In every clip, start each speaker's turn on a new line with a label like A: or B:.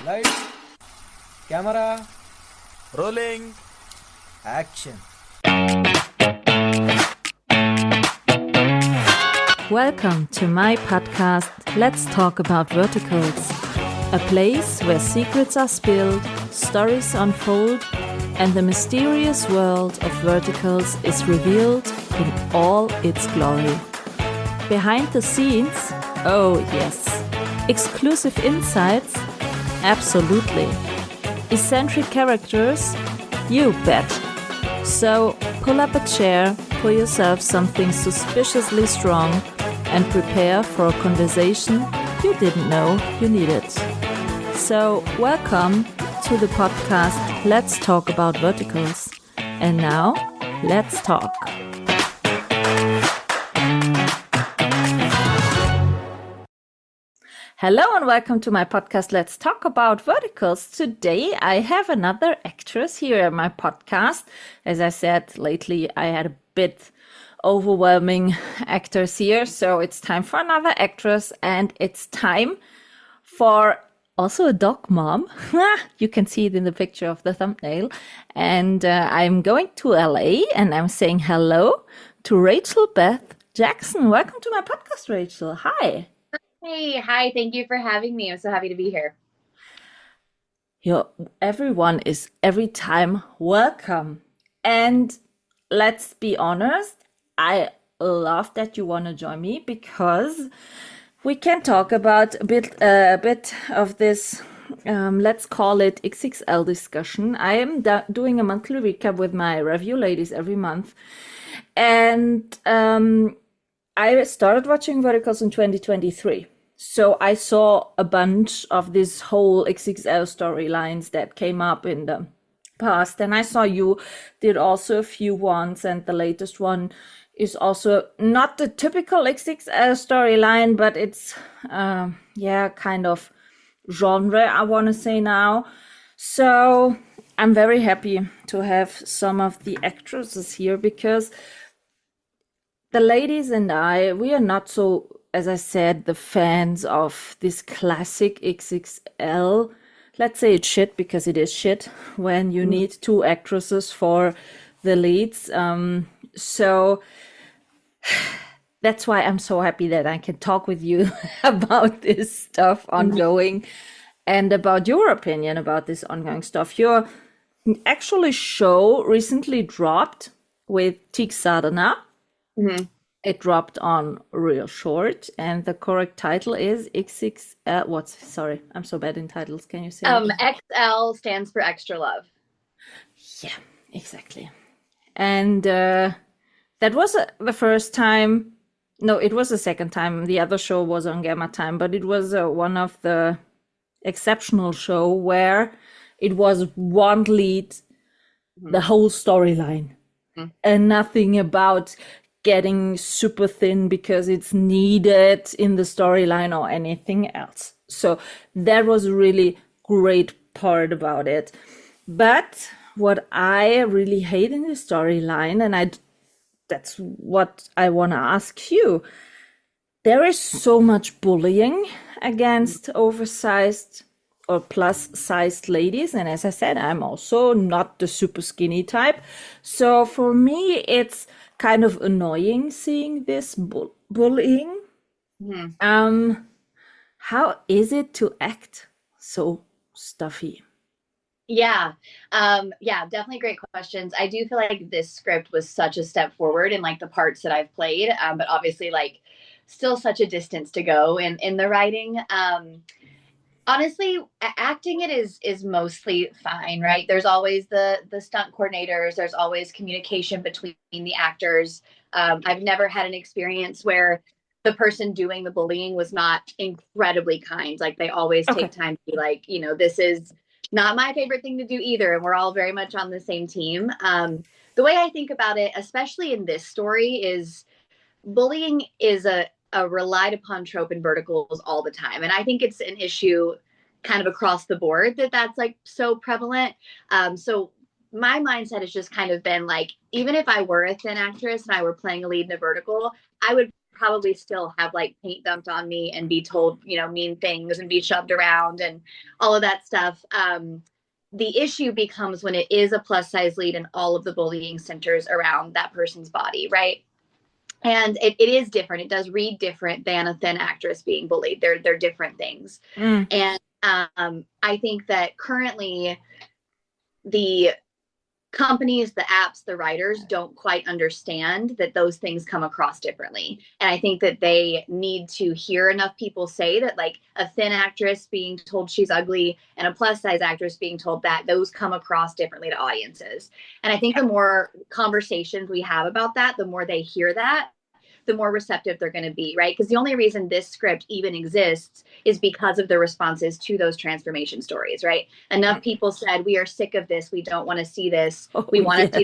A: Lights, camera,
B: Rolling.
A: action.
C: Welcome to my podcast, Let's Talk About Verticals, a place where secrets are spilled, stories unfold, and the mysterious world of verticals is revealed in all its glory. Behind the scenes, oh yes. Exclusive insights, absolutely. Eccentric characters, you bet. So pull up a chair, pour yourself something suspiciously strong, and prepare for a conversation you didn't know you needed. So welcome to the podcast Let's Talk About Verticals. And now, let's talk. Hello and welcome to my podcast Let's Talk About Verticals. Today I have another actress here at my podcast. As I said, lately I had a bit overwhelming actors here, so it's time for another actress, and it's time for also a dog mom. You can see it in the picture of the thumbnail. And I'm going to LA and I'm saying hello to Rachel Beth Jackson. Welcome to my podcast, Rachel. Hi.
D: Hey, hi. Thank you for having me. I'm so happy to be here.
C: Everyone is every time welcome. And let's be honest, I love that you want to join me because we can talk about a bit of this, let's call it XXL discussion. I am doing a monthly recap with my review ladies every month. And I started watching Verticals in 2023. So I saw a bunch of this whole XXL storylines that came up in the past. And I saw you did also a few ones, and the latest one is also not the typical XXL storyline, but it's, kind of genre, I want to say now. So I'm very happy to have some of the actresses here because the ladies and I, we are not so, as I said, the fans of this classic XXL. Let's say it's shit because it is shit when you need two actresses for the leads. So that's why I'm so happy that I can talk with you about this stuff ongoing and about your opinion about this ongoing stuff. Your actually show recently dropped with Teak Sadhana.
D: Mm-hmm.
C: It dropped on Real Short, and the correct title is XXL. Sorry, I'm so bad in titles. Can you say it?
D: XL stands for Extra Love.
C: Yeah, exactly. And that was the first time. No, it was the second time. The other show was on Gamma Time, but it was one of the exceptional show where it was one lead, the whole storyline, and nothing about getting super thin because it's needed in the storyline or anything else. So that was a really great part about it. But what I really hate in the storyline, and that's what I want to ask you, there is so much bullying against oversized or plus-sized ladies. And as I said, I'm also not the super skinny type. So for me, it's kind of annoying seeing this bullying. How is it to act so stuffy?
D: Yeah, definitely great questions. I do feel like this script was such a step forward in like the parts that I've played, but obviously like still such a distance to go in the writing. Honestly, acting it is mostly fine, right? There's always the stunt coordinators. There's always communication between the actors. I've never had an experience where the person doing the bullying was not incredibly kind. Like they always take time to be like, this is not my favorite thing to do either. And we're all very much on the same team. The way I think about it, especially in this story, is bullying is a relied upon trope in verticals all the time. And I think it's an issue kind of across the board that's like so prevalent. So my mindset has just kind of been like, even if I were a thin actress and I were playing a lead in a vertical, I would probably still have like paint dumped on me and be told, you know, mean things and be shoved around and all of that stuff. The issue becomes when it is a plus size lead and all of the bullying centers around that person's body, right? And it is different. It does read different than a thin actress being bullied. They're different things. And I think that currently the companies, the apps, the writers don't quite understand that those things come across differently. And I think that they need to hear enough people say that, like, a thin actress being told she's ugly and a plus size actress being told that, those come across differently to audiences. And I think the more conversations we have about that, the more they hear that, the more receptive they're going to be, right? Because the only reason this script even exists is because of the responses to those transformation stories, right? Enough people said, we are sick of this. We don't want to see this. We want to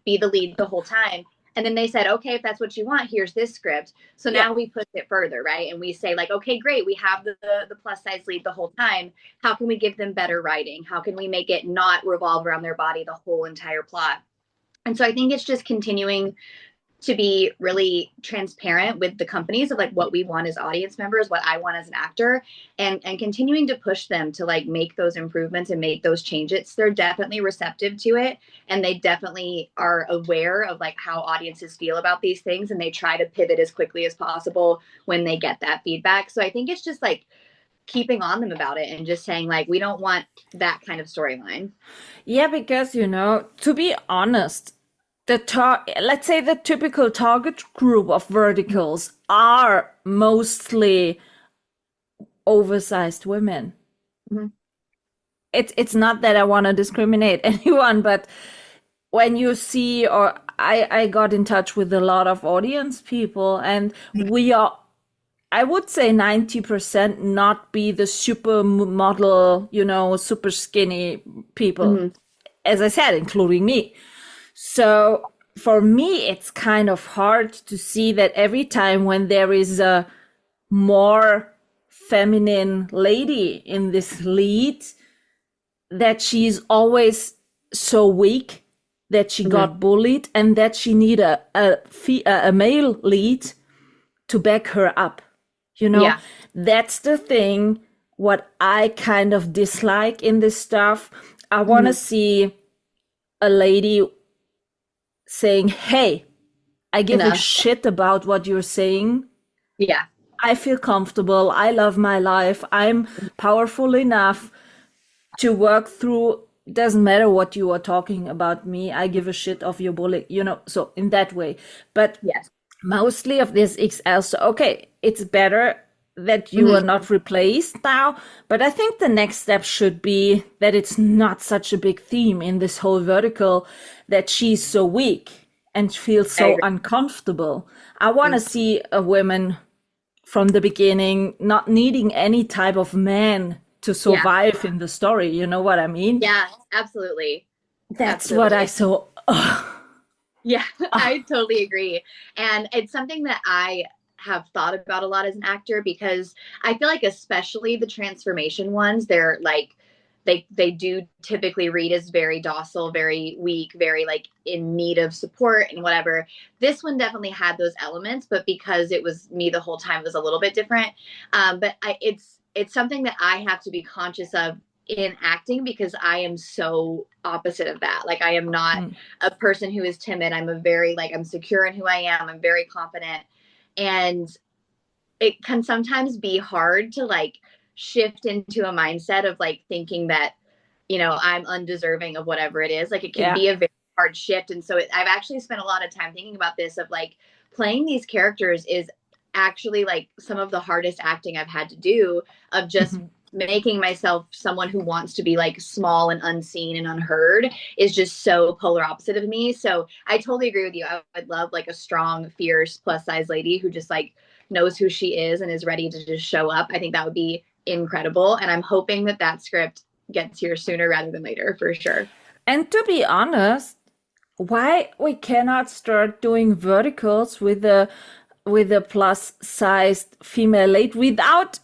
D: be the lead the whole time. And then they said, okay, if that's what you want, here's this script. So now we push it further, right? And we say, like, okay, great. We have the plus size lead the whole time. How can we give them better writing? How can we make it not revolve around their body the whole entire plot? And so I think it's just continuing to be really transparent with the companies of like what we want as audience members, what I want as an actor, and continuing to push them to like make those improvements and make those changes. They're definitely receptive to it, and they definitely are aware of like how audiences feel about these things, and they try to pivot as quickly as possible when they get that feedback. So I think it's just like keeping on them about it and just saying like, we don't want that kind of storyline.
C: Yeah, because, you know, to be honest, let's say the typical target group of verticals are mostly oversized women. It's not that I want to discriminate anyone, but when you see, or I got in touch with a lot of audience people, and we are, I would say 90% not be the super model, you know, super skinny people, as I said, including me. So for me, it's kind of hard to see that every time when there is a more feminine lady in this lead, that she's always so weak that she got bullied, and that she need a male lead to back her up. You know, that's the thing, what I kind of dislike in this stuff. I want to see a lady saying, hey, I give a shit about what you're saying.
D: Yeah.
C: I feel comfortable. I love my life. I'm powerful enough to work through. Doesn't matter what you are talking about me. I give a shit of your bullying, you know, so in that way. But mostly of this XL. So, okay, it's better that you are not replaced now. But I think the next step should be that it's not such a big theme in this whole vertical that she's so weak and feels so uncomfortable. I want to see a woman from the beginning not needing any type of man to survive in the story. You know what I mean?
D: Yeah, absolutely.
C: That's what I saw.
D: Yeah, I totally agree. And it's something that I have thought about a lot as an actor, because I feel like especially the transformation ones, they're like, they do typically read as very docile, very weak, very like in need of support and whatever. This one definitely had those elements, but because it was me the whole time, it was a little bit different. But it's something that I have to be conscious of in acting, because I am so opposite of that. Like, I am not a person who is timid. I'm I'm secure in who I am. I'm very confident. And it can sometimes be hard to like shift into a mindset of like thinking that, you know, I'm undeserving of whatever it is. Like, it can be a very hard shift. And so I've actually spent a lot of time thinking about this, of like, playing these characters is actually like some of the hardest acting I've had to do, of just making myself someone who wants to be like small and unseen and unheard, is just so polar opposite of me. So I totally agree with you. I would love like a strong, fierce, plus size lady who just like knows who she is and is ready to just show up. I think that would be incredible. And I'm hoping that that script gets here sooner rather than later, for sure.
C: And to be honest, why we cannot start doing verticals with a plus sized female lead without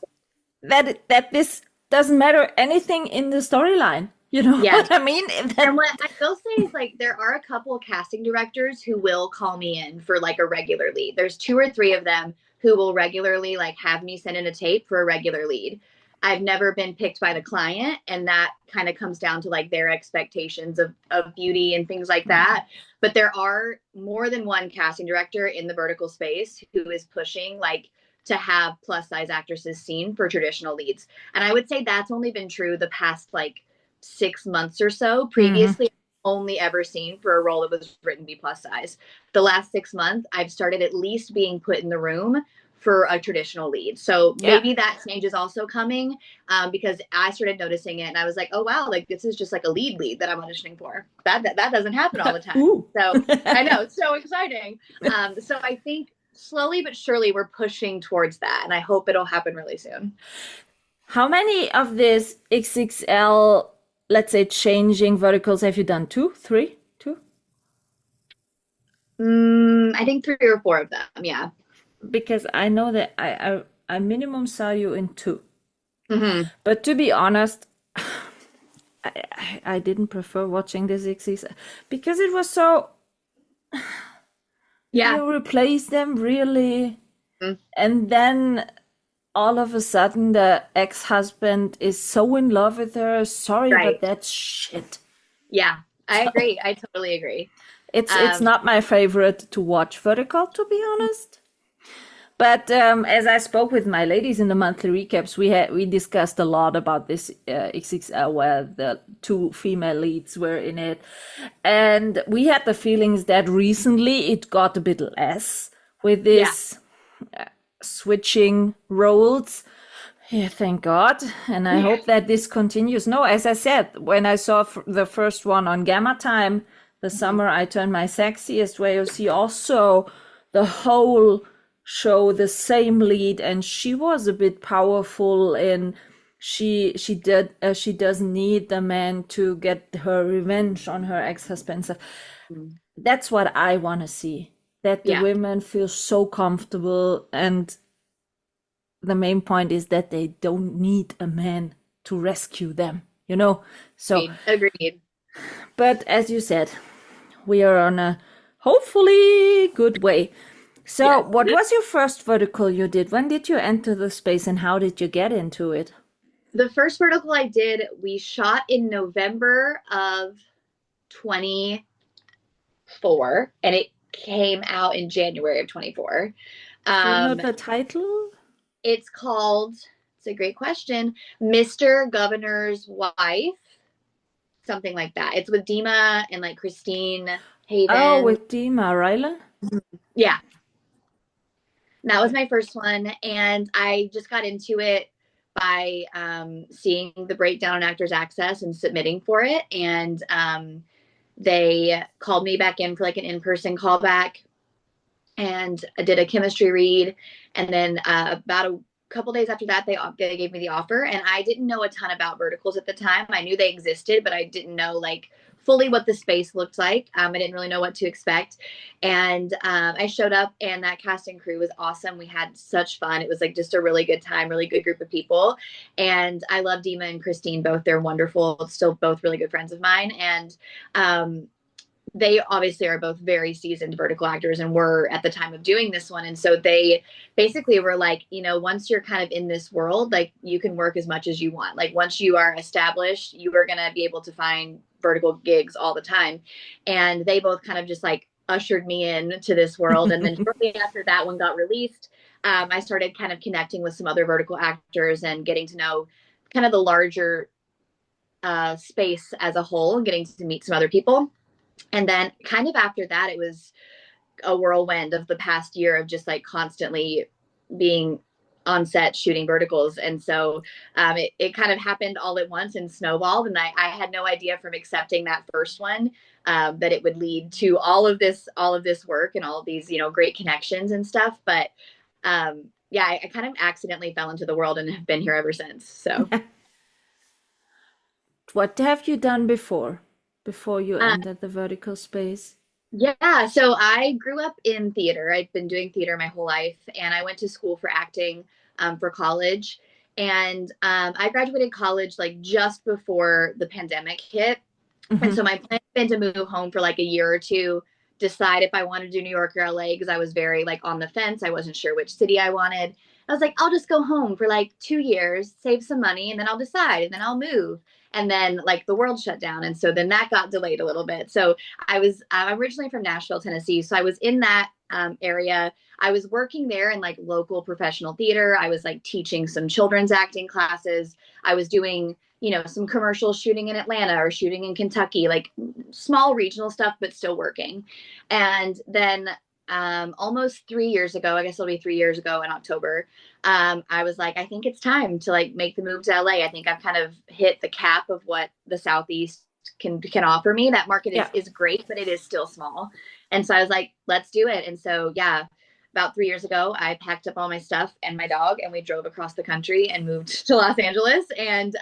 C: that this doesn't matter anything in the storyline. You know
D: Yeah.
C: what I mean?
D: And what I will say is like there are a couple casting directors who will call me in for like a regular lead. There's two or three of them who will regularly like have me send in a tape for a regular lead. I've never been picked by the client, and that kind of comes down to like their expectations of beauty and things like that. But there are more than one casting director in the vertical space who is pushing like to have plus size actresses seen for traditional leads. And I would say that's only been true the past like 6 months or so.
C: Mhm.
D: Previously, only ever seen for a role that was written to be plus size. The last 6 months, I've started at least being put in the room for a traditional lead. So
C: Yeah.
D: maybe that change is also coming, because I started noticing it and I was like, oh wow, like this is just like a lead that I'm auditioning for. That doesn't happen all the time.
C: Ooh.
D: So I know it's so exciting. So I think slowly but surely we're pushing towards that, and I hope it'll happen really soon.
C: How many of this XXL, let's say, changing verticals have you done? Two, three, two?
D: I think 3 or 4 of them. Yeah.
C: Because I know that I minimum saw you in two.
D: Hmm.
C: But to be honest, I didn't prefer watching this XXL because it was so,
D: Yeah.
C: you replace them really,
D: Mhm.
C: and then all of a sudden the ex-husband is so in love with her. Sorry, but
D: Right.
C: that's shit.
D: Yeah. I
C: So
D: agree. I totally agree.
C: it's
D: Um,
C: not my favorite to watch vertical, to be honest. But as I spoke with my ladies in the monthly recaps, we discussed a lot about this XXL where the two female leads were in it, and we had the feelings that recently it got a bit less with
D: yeah.
C: this switching roles. Yeah, thank God, and I hope that this continues. No, as I said, when I saw the first one on Gamma Time, the summer I turned my sexiest, where you see also the whole show the same lead, and she was a bit powerful in she doesn't need the man to get her revenge on her ex-husband. So
D: Mhm.
C: that's what I want to see. That the
D: Yeah.
C: women feel so comfortable, and the main point is that they don't need a man to rescue them, you know? So,
D: Agreed. Agreed.
C: but as you said, we are on a hopefully good way. So,
D: Yes.
C: what was your first vertical you did? When did you enter the space and how did you get into it?
D: The first vertical I did, we shot in November of 24, and it came out in January of 24.
C: Do you know
D: Um,
C: the title?
D: it's called, it's a great question, Mr. Governor's Wife, something like that. It's with Dima and like Christine
C: Oh,
D: Haven.
C: with Dima Rylan?
D: Yeah, that was my first one, and I just got into it by seeing the breakdown on Actors Access and submitting for it. And they called me back in for like an in-person callback, and I did a chemistry read. And then about a couple days after that, they gave me the offer, and I didn't know a ton about verticals at the time. I knew they existed, but I didn't know like fully what the space looked like. I didn't really know what to expect, and I showed up, and that cast and crew was awesome. We had such fun. It was like just a really good time, really good group of people, and I love Dima and Christine both. They're wonderful, still both really good friends of mine, and they obviously are both very seasoned vertical actors and were at the time of doing this one. And so they basically were like, once you're kind of in this world, like you can work as much as you want. Like once you are established, you are going to be able to find vertical gigs all the time. And they both kind of just like ushered me in to this world. And then shortly after that one got released, I started kind of connecting with some other vertical actors and getting to know kind of the larger space as a whole, getting to meet some other people. And then kind of after that, it was a whirlwind of the past year of just like constantly being on set shooting verticals. And so it kind of happened all at once and snowballed. And I had no idea from accepting that first one that it would lead to all of this work and all of these, great connections and stuff. But yeah, I kind of accidentally fell into the world and have been here ever since. So
C: What have you done before you
D: uh,
C: entered the vertical space?
D: yeah, so I grew up in theater. I've been doing theater my whole life, and I went to school for acting for college. And I graduated college like just before the pandemic hit. And
C: Hmm.
D: so my plan had been to move home for like a year or two, decide if I wanted to do New York or LA because I was very like on the fence. I wasn't sure which city I wanted. I was like, I'll just go home for like 2 years, save some money, and then I'll decide, and then I'll move. And then like the world shut down, and so then that got delayed a little bit. So I'm originally from Nashville, Tennessee, so I was in that area. I was working there in like local professional theater. I was like teaching some children's acting classes. I was doing some commercial shooting in Atlanta or shooting in Kentucky, like small regional stuff, but still working. And then almost 3 years ago, I guess it'll be 3 years ago in October, I was like, I think it's time to like make the move to LA. I think I've kind of hit the cap of what the Southeast can offer me. That market is
C: Yeah.
D: is great, but it is still small. And so I was like, let's do it. And so yeah, about 3 years ago, I packed up all my stuff and my dog, and we drove across the country and moved to Los Angeles. And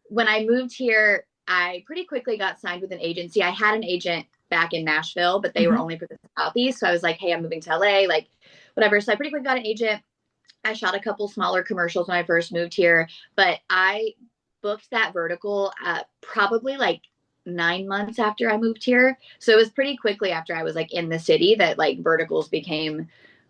D: when I moved here, I pretty quickly got signed with an agency. I had an agent back in Nashville, but they were
C: Hmm.
D: only for the Southeast. So I was like, hey, I'm moving to LA, like whatever. So I pretty quickly got an agent. I shot a couple smaller commercials when I first moved here, but I booked that vertical probably like 9 months after I moved here. So it was pretty quickly after I was like in the city that like verticals became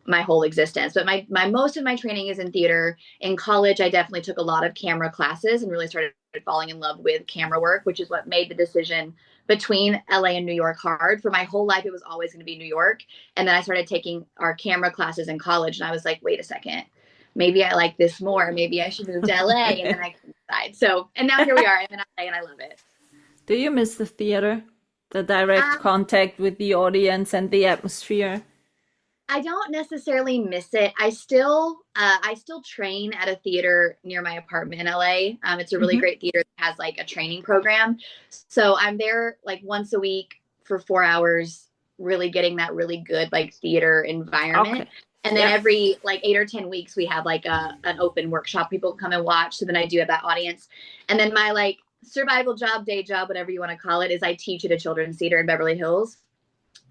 D: my whole existence. But my most of my training is in theater. In college, I definitely took a lot of camera classes and really started falling in love with camera work, which is what made the decision between LA and New York hard. For my whole life, it was always going to be New York. And then I started taking our camera classes in college, and I was like, wait a second, maybe I like this more. Maybe I should move to LA. And then I decide. So, and now here we are. I'm in LA and I love it.
C: Do you miss the theater? The direct
D: Um,
C: contact with the audience and the atmosphere?
D: I don't necessarily miss it. I still train at a theater near my apartment in LA. It's a really
C: Hmm.
D: great theater that has like a training program. So I'm there like once a week for 4 hours, really getting that really good like theater environment.
C: Okay.
D: And then
C: Yeah.
D: every like 8 or 10 weeks, we have like an open workshop people can come and watch. So then I do have that audience. And then my like survival job, day job, whatever you want to call it, is I teach at a children's theater in Beverly Hills.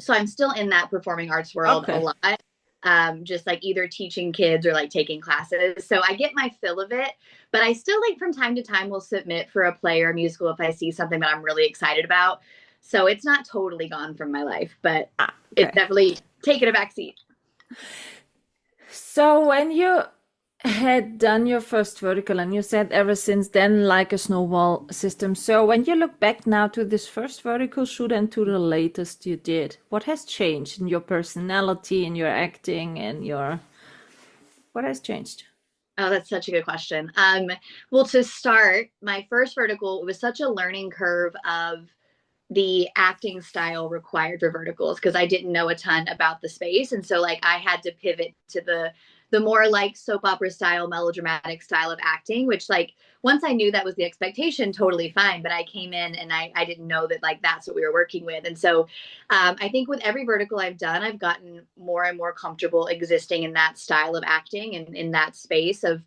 D: So I'm still in that performing arts world a
C: Okay.
D: lot. Just like either teaching kids or like taking classes. So I get my fill of it, but I still like from time to time will submit for a play or a musical if I see something that I'm really excited about. So it's not totally gone from my life, but
C: Ah,
D: it's
C: okay.
D: definitely taken a back seat.
C: So when you had done your first vertical and you said ever since then like a snowball system. So when you look back now to this first vertical shoot and to the latest you did, what has changed in your personality, in your acting, and your what has changed?
D: Oh, that's such a good question. Well, to start, my first vertical, it was such a learning curve of the acting style required for verticals because I didn't know a ton about the space. And so like I had to pivot to the more like soap opera style, melodramatic style of acting, which like once I knew that was the expectation, totally fine. But I came in and I didn't know that like that's what we were working with. And so I think with every vertical I've done, I've gotten more and more comfortable existing in that style of acting and in that space of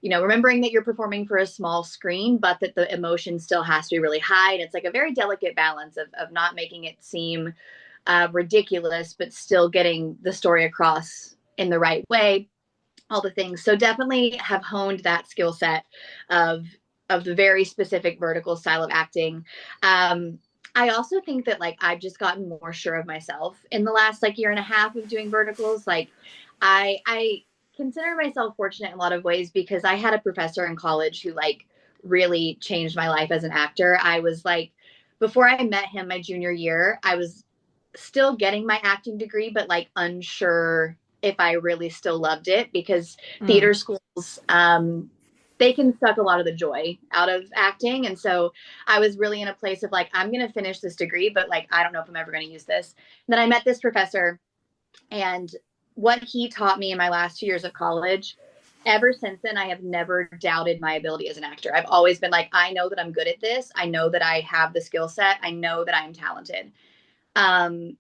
D: remembering that you're performing for a small screen, but that the emotion still has to be really high. And it's like a very delicate balance of not making it seem ridiculous, but still getting the story across in the right way, all the things. So definitely have honed that skill set of the very specific vertical style of acting. I also think that like I've just gotten more sure of myself in the last like year and a half of doing verticals. Like I consider myself fortunate in a lot of ways because I had a professor in college who like really changed my life as an actor. I was like before I met him my junior year, I was still getting my acting degree, but like unsure if I really still loved it because
C: Mm.
D: theater schools, they can suck a lot of the joy out of acting. And so I was really in a place of like, I'm going to finish this degree, but like, I don't know if I'm ever going to use this. And then I met this professor, and what he taught me in my last 2 years of college, ever since then, I have never doubted my ability as an actor. I've always been like, I know that I'm good at this. I know that I have the skill set. I know that I'm talented. Um,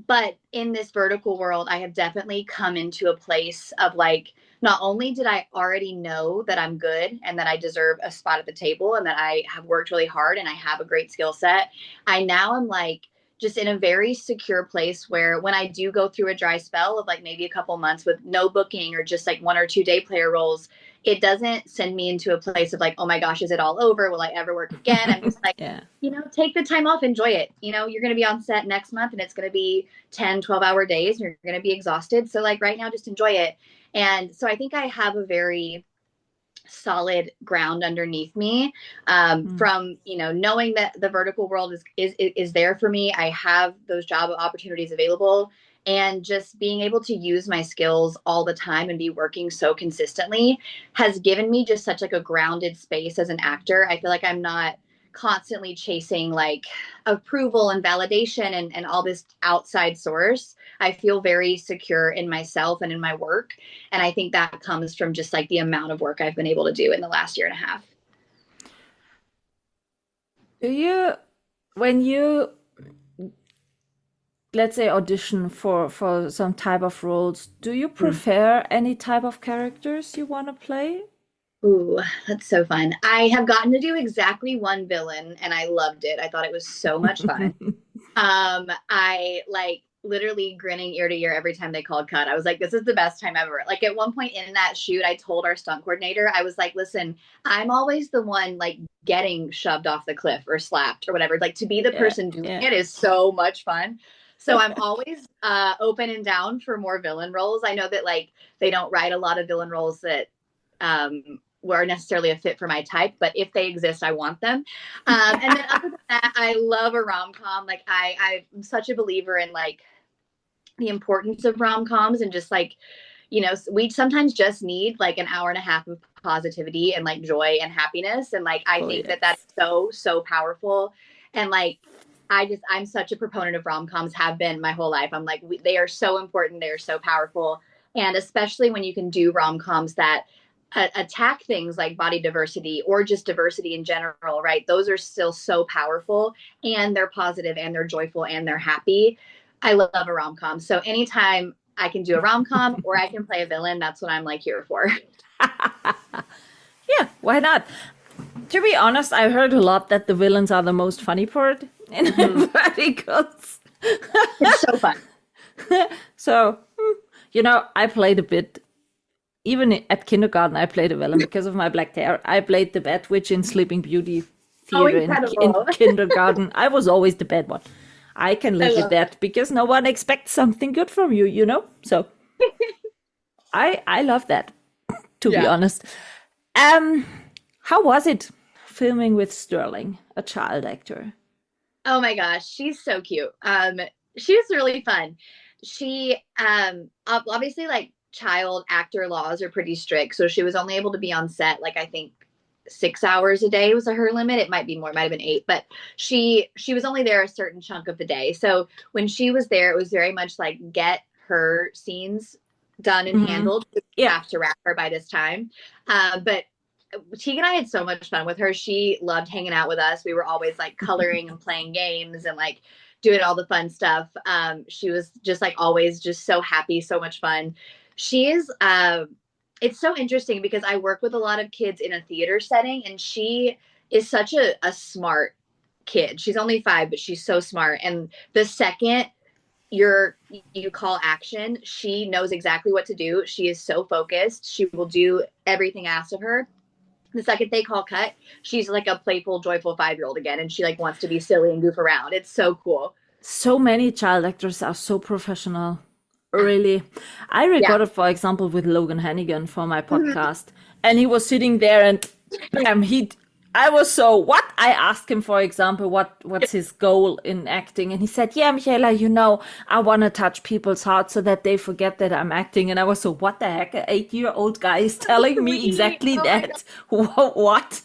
D: but in this vertical world, I have definitely come into a place of like, not only did I already know that I'm good and that I deserve a spot at the table and that I have worked really hard and I have a great skill set, I now am like just in a very secure place where when I do go through a dry spell of like maybe a couple months with no booking or just like 1 or 2 day player roles, it doesn't send me into a place of like, oh my gosh, is it all over? Will I ever work again? I'm just like,
C: Yeah.
D: take the time off, enjoy it. You're going to be on set next month and it's going to be 10, 12-hour days and you're going to be exhausted. So like right now, just enjoy it. And so I think I have a very solid ground underneath me, from knowing that the vertical world is there for me. I have those job opportunities available, and just being able to use my skills all the time and be working so consistently has given me just such like a grounded space as an actor. I feel like I'm not constantly chasing like approval and validation and all this outside source. I feel very secure in myself and in my work. And I think that comes from just like the amount of work I've been able to do in the last year and a half.
C: When you, let's say, audition for some type of roles, do you prefer any type of characters you want to play?
D: Ooh, that's so fun. I have gotten to do exactly one villain and I loved it. I thought it was so much fun. I like literally grinning ear to ear every time they called cut. I was like, this is the best time ever. Like at one point in that shoot, I told our stunt coordinator, I was like, listen, I'm always the one like getting shoved off the cliff or slapped or whatever. Like to be the person doing it is so much fun. So I'm always open and down for more villain roles. I know that like they don't write a lot of villain roles that were necessarily a fit for my type, but if they exist, I want them. And then other than that, I love a rom-com. Like I'm such a believer in like the importance of rom-coms and just like, we sometimes just need like an hour and a half of positivity and like joy and happiness. And like, I think that that's so, so powerful. And like, I'm such a proponent of rom-coms, have been my whole life. I'm like, they are so important. They are so powerful. And especially when you can do rom-coms that attack things like body diversity or just diversity in general, right? Those are still so powerful and they're positive and they're joyful and they're happy. I love a rom-com. So anytime I can do a rom-com or I can play a villain, that's what I'm like here for.
C: Yeah, why not? To be honest, I heard a lot that the villains are the most funny part in verticals.
D: It's so fun.
C: So, I played a bit. Even at kindergarten, I played a villain because of my black hair. I played the bad witch in Sleeping Beauty theater in kindergarten. I was always the bad one. I can live with that because no one expects something good from you, So I love that, to be honest. How was it filming with Sterling, a child actor?
D: Oh my gosh, she's so cute. She was really fun. She obviously like child actor laws are pretty strict, so she was only able to be on set like I think 6 hours a day was her limit. It might be more, it might have been 8, but she was only there a certain chunk of the day. So when she was there, it was very much like get her scenes done and handled. We have to wrap her by this time. But Teague and I had so much fun with her. She loved hanging out with us. We were always like coloring and playing games and like doing all the fun stuff. She was just like always just so happy, so much fun. She is, it's so interesting because I work with a lot of kids in a theater setting and she is such a smart kid. She's only 5, but she's so smart. And the second you call action, she knows exactly what to do. She is so focused. She will do everything asked of her. The second they call cut, she's like a playful, joyful 5-year-old again. And she like wants to be silly and goof around. It's so cool.
C: So many child actors are so professional. Really. I recorded, for example, with Logan Hannigan for my podcast. And he was sitting there and I was so, what? I asked him, for example, what's his goal in acting? And he said, yeah, Michaela, I want to touch people's hearts so that they forget that I'm acting. And I was so, what the heck? An 8-year-old guy is telling me exactly that. What?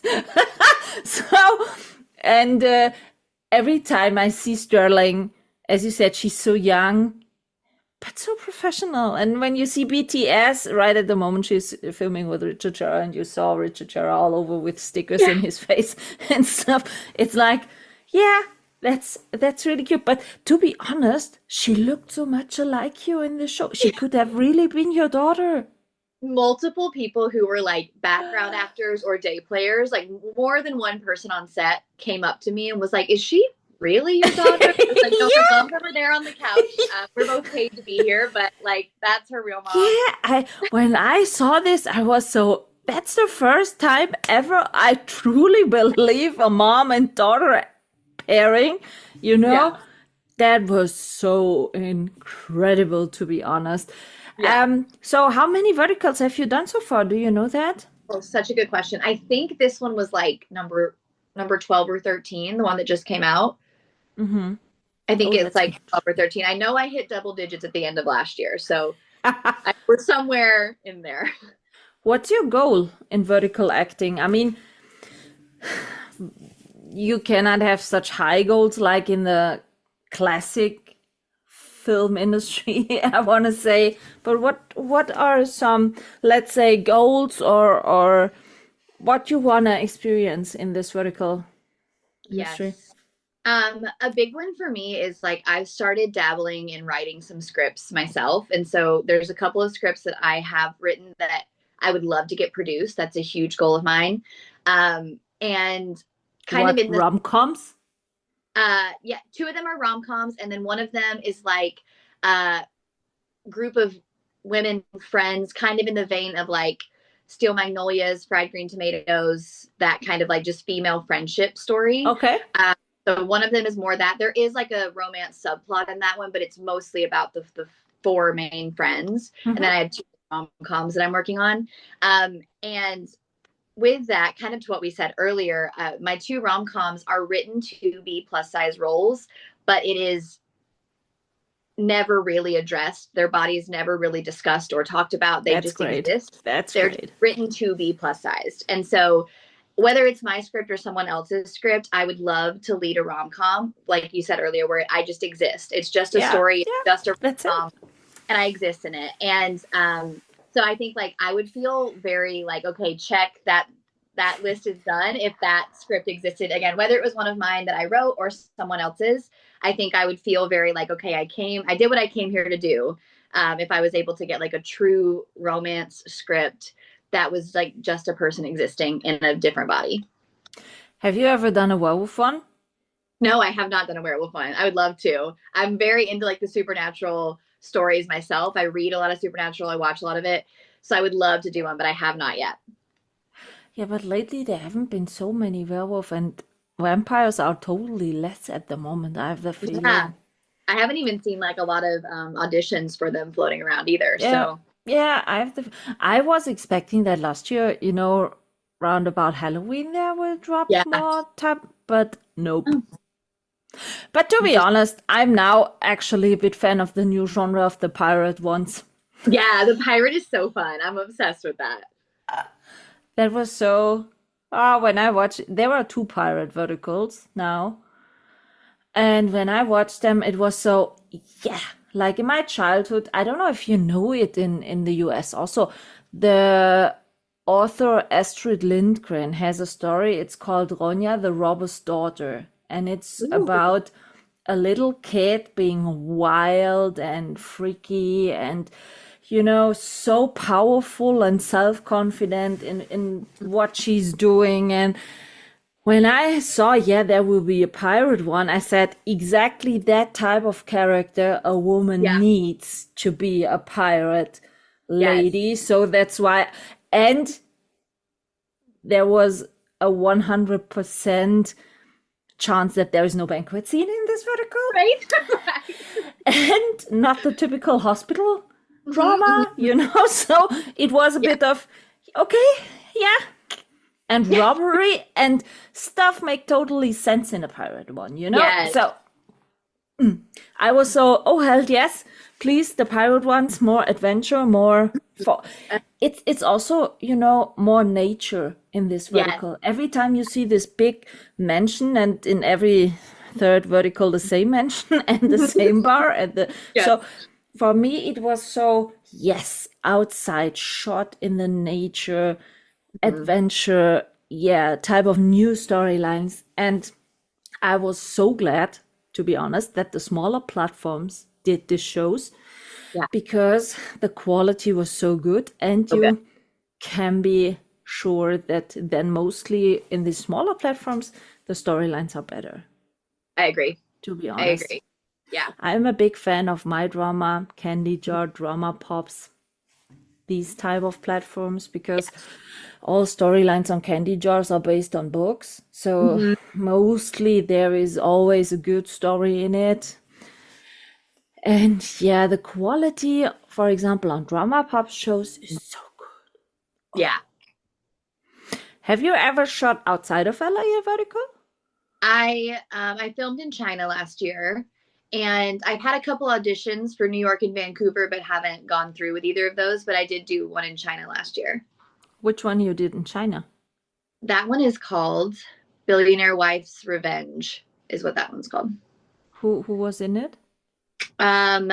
C: So, and every time I see Sterling, as you said, she's so young, but so professional. And when you see BTS, right at the moment she's filming with Richard Gere, and you saw Richard Gere all over with stickers in his face and stuff. It's like, yeah, that's really cute. But to be honest, she looked so much like you in the show. She could have really been your daughter.
D: Multiple people who were like background actors or day players, like more than one person on set came up to me and was like, is she really your daughter? I was like, no, her mom's over there on the couch. We're both paid to be here, but like that's her real mom.
C: Yeah, when I saw this, I was so, that's the first time ever I truly believe a mom and daughter pairing, you know?
D: Yeah.
C: That was so incredible, to be honest.
D: Yeah.
C: So how many verticals have you done so far? Do you know that?
D: Oh, such a good question. I think this one was like number 12 or 13, the one that just came out.
C: Mm-hmm.
D: I think
C: Oh,
D: it's
C: that's
D: like 12 or 13. I know I hit double digits at the end of last year, so we're somewhere in there.
C: What's your goal in vertical acting? I mean, you cannot have such high goals like in the classic film industry, I want to say. But what are some, let's say, goals or what you want to experience in this vertical industry?
D: Yes. A big one for me is like I've started dabbling in writing some scripts myself. And so there's a couple of scripts that I have written that I would love to get produced. That's a huge goal of mine. And kind of
C: What
D: in the
C: rom-coms?
D: yeah, two of them are rom-coms, and then one of them is like a group of women friends, kind of in the vein of like Steel Magnolias, Fried Green Tomatoes, that kind of like just female friendship story.
C: Okay.
D: So one of them is more that there is like a romance subplot in that one, but it's mostly about the four main friends. And then I have two rom-coms that I'm working on. And with that, kind of to what we said earlier, my two rom-coms are written to be plus size roles, but it is never really addressed. Their bodies never really discussed or talked about. They
C: That's
D: just
C: great.
D: exist.
C: That's
D: They're
C: great.
D: written to be plus sized. And so whether it's my script or someone else's script, I would love to lead a rom-com, like you said earlier, where I just exist. It's just a
C: Yeah.
D: story, it's
C: Yeah.
D: just a
C: That's it.
D: rom-com, and I exist in it. And so I think like I would feel very like, okay, check that list is done if that script existed again, whether it was one of mine that I wrote or someone else's. I think I would feel very like, okay, I did what I came here to do. If I was able to get like a true romance script that was like just a person existing in a different body.
C: Have you ever done a werewolf one?
D: No, I have not done a werewolf one. I would love to. I'm very into like the supernatural stories myself. I read a lot of supernatural. I watch a lot of it. So I would love to do one, but I have not yet.
C: Yeah, but lately there haven't been so many werewolf and vampires are totally less at the moment. I have the
D: Yeah.
C: feeling.
D: I haven't even seen like a lot of auditions for them floating around either.
C: Yeah,
D: So
C: yeah, I was expecting that last year, round about Halloween there will drop
D: yeah.
C: more type, but nope. But to be honest, I'm now actually a bit fan of the new genre of the pirate ones.
D: Yeah, the pirate is so fun. I'm obsessed with that.
C: That was so. When I watched, there were two pirate verticals now. And when I watched them, it was so, yeah, like in my childhood, I don't know if you know it in the US also. The author Astrid Lindgren has a story. It's called Ronja the Robber's Daughter. And it's
D: Ooh.
C: about a little kid being wild and freaky and, so powerful and self-confident in what she's doing. And when I saw, yeah, there will be a pirate one, I said exactly that type of character a woman
D: Yeah.
C: needs to be a pirate
D: Yes.
C: lady. So that's why, and there was a 100% chance that there is no banquet scene in this vertical,
D: Right?
C: and not the typical hospital drama, So it was a bit of, okay, yeah. And robbery and stuff make totally sense in a pirate one,
D: Yes.
C: So I was so, oh hell yes, please, the pirate ones, more adventure, more for it's also, more nature in this
D: Yes.
C: vertical. Every time you see this big mansion, and in every third vertical the same mansion and the same bar and
D: Yes.
C: so for me it was so, yes, outside, shot in the nature, adventure, yeah, type of new storylines. And I was so glad, to be honest, that the smaller platforms did the shows,
D: Yeah.
C: because the quality was so good, and you
D: Okay.
C: can be sure that then mostly in the smaller platforms the storylines are better,
D: I agree.
C: to be
D: I
C: honest.
D: agree. Yeah.
C: I'm a big fan of My Drama, Candy Jar, Drama Pops, these type of platforms, because all storylines on candy jars are based on books. So
D: Mhm.
C: mostly there is always a good story in it. And yeah, the quality, for example, on Drama Pop shows is so good.
D: Yeah.
C: Have you ever shot outside of LA vertical?
D: I filmed in China last year, and I've had a couple auditions for New York and Vancouver, but haven't gone through with either of those. But I did do one in China last year.
C: Which one you did in China?
D: That one is called Billionaire Wife's Revenge, is what that one's called.
C: Who was in it?
D: Um,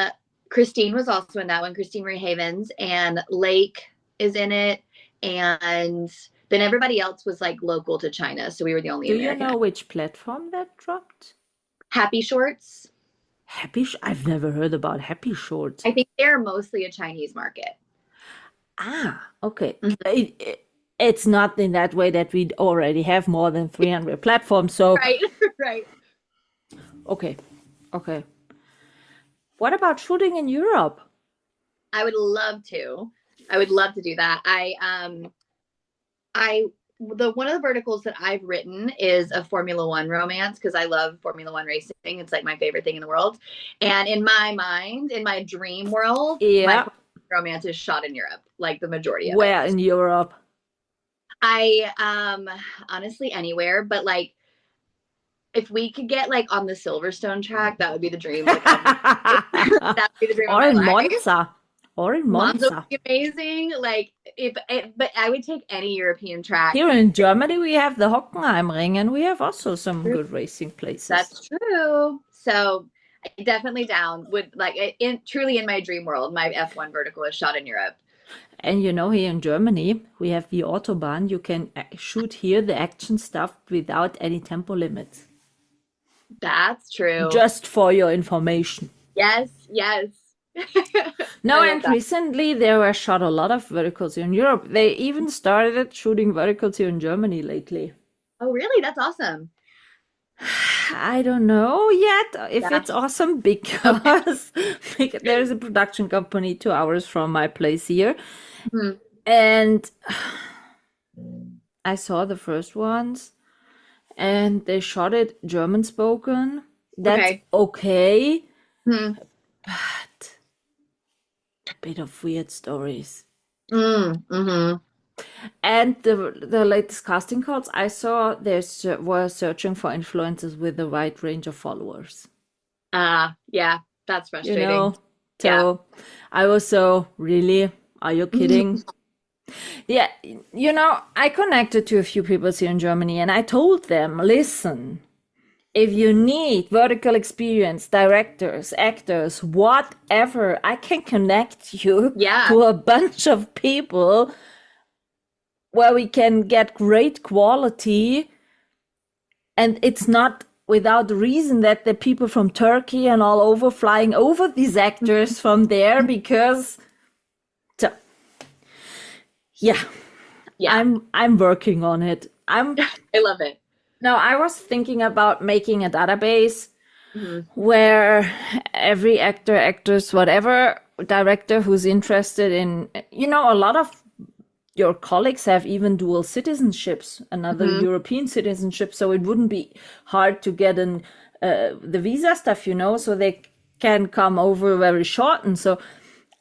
D: Christine was also in that one, Christine Ray Havens, and Lake is in it, and then everybody else was like local to China, so we were the only
C: Do you
D: American.
C: know which platform that dropped?
D: Happy Shorts.
C: I've never heard about Happy Shorts.
D: I think they're mostly a Chinese market.
C: Ah, okay.
D: Mhm.
C: It's not in that way that we already have more than 300 platforms. So,
D: Right, right.
C: okay, okay. What about shooting in Europe?
D: I would love to. I would love to do that. One of the verticals that I've written is a Formula One romance because I love Formula One racing. It's like my favorite thing in the world. And in my mind, in my dream world, my
C: Yeah.
D: romance is shot in Europe, like the majority of
C: Where
D: it.
C: in Europe?
D: I honestly anywhere, but like if we could get like on the Silverstone track, that would be the dream. Like that would be the dream of
C: Or
D: my
C: in
D: life.
C: Monza. Or in
D: Monza would
C: Monza.
D: be amazing. Like but I would take any European track.
C: Here in Germany, we have the Hockenheimring, and we have also some good racing places.
D: That's true. So definitely down. Would like truly in my dream world, my F1 vertical is shot in Europe.
C: And you know, here in Germany, we have the Autobahn. You can shoot here the action stuff without any tempo limits.
D: That's true.
C: Just for your information.
D: Yes, yes.
C: No,
D: I love
C: and
D: that.
C: recently there were shot a lot of verticals in Europe. They even started shooting verticals here in Germany lately.
D: Oh, really? That's awesome.
C: I don't know yet if
D: Yeah.
C: it's awesome because there's a production company 2 hours from my place here.
D: Mhm.
C: And I saw the first ones and they shot it German spoken. That's okay,
D: Hmm.
C: but a bit of weird stories.
D: Mm-hmm.
C: And the latest casting calls I saw, were searching for influencers with a wide range of followers.
D: Yeah, that's
C: You
D: frustrating.
C: know, so I was so, really? Are you kidding? Yeah, you know, I connected to a few people here in Germany and I told them, listen, if you need vertical experience, directors, actors, whatever, I can connect you
D: Yeah.
C: to a bunch of people where we can get great quality. And it's not without reason that the people from Turkey and all over flying over these actors from there because, so, yeah, I'm working on it.
D: I love it.
C: Now, I was thinking about making a database
D: Mm-hmm.
C: where every actor, actress, whatever director who's interested in, you know, a lot of your colleagues have even dual citizenships, another European citizenship, so it wouldn't be hard to get the visa stuff, you know, so they can come over very short. And so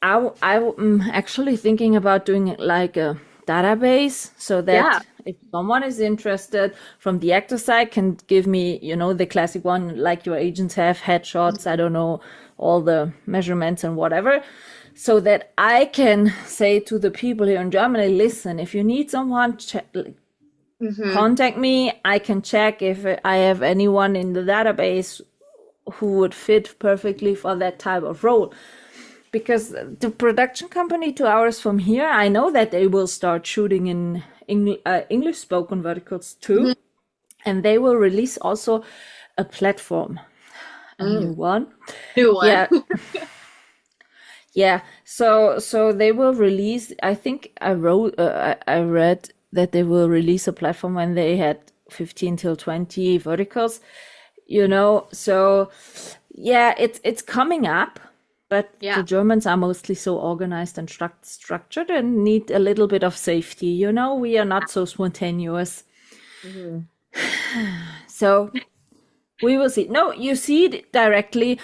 C: I'm actually thinking about doing like a database so that if someone is interested from the actor side can give me, you know, the classic one, like your agents have, headshots, I don't know, all the measurements and whatever, so that I can say to the people here in Germany, listen, if you need someone, contact me. I can check if I have anyone in the database who would fit perfectly for that type of role. Because the production company 2 hours from here, I know that they will start shooting in English spoken verticals too. And they will release also a platform, a new one. Yeah. Yeah. So they will release, I think I read that they will release a platform when they had 15 till 20 verticals, you know. So yeah, it's coming up. But
D: Yeah.
C: the Germans are mostly so organized and structured and need a little bit of safety. You know, we are not so spontaneous.
D: Mhm.
C: So we will see. No, you see it directly.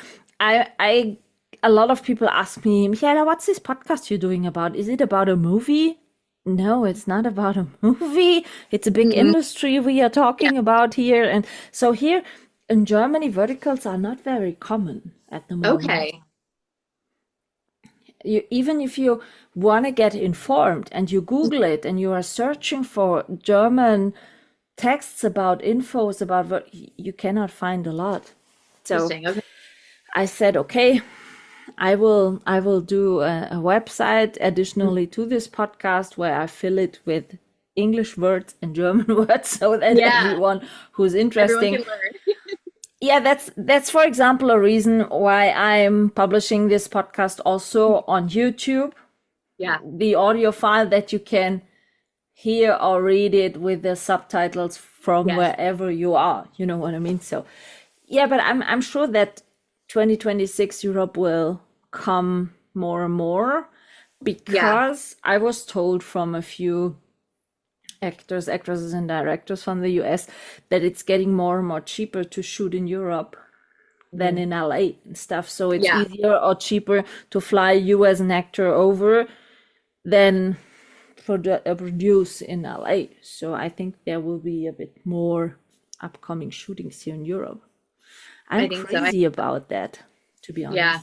C: A lot of people ask me, Michaela, what's this podcast you're doing about? Is it about a movie? No, it's not about a movie. It's a big industry we are talking about here. And so here in Germany, verticals are not very common at the moment.
D: Okay.
C: Even if you want to get informed and you Google it and you are searching for German texts about infos about what you cannot find a lot. So
D: Interesting. Okay.
C: I said, okay, I will do a website additionally to this podcast where I fill it with English words and German words so that everyone who's
D: Everyone
C: interesting.
D: can learn.
C: Yeah, that's for example a reason why I'm publishing this podcast also on YouTube.
D: Yeah.
C: The audio file that you can hear or read it with the subtitles from wherever you are. You know what I mean? So yeah, but I'm sure that 2026 Europe will come more and more because I was told from a few actors, actresses, and directors from the US that it's getting more and more cheaper to shoot in Europe than in LA and stuff. So it's easier or cheaper to fly you as an actor over than produce in LA. So I think there will be a bit more upcoming shootings here in Europe. I'm crazy about that, to be honest.
D: Yeah.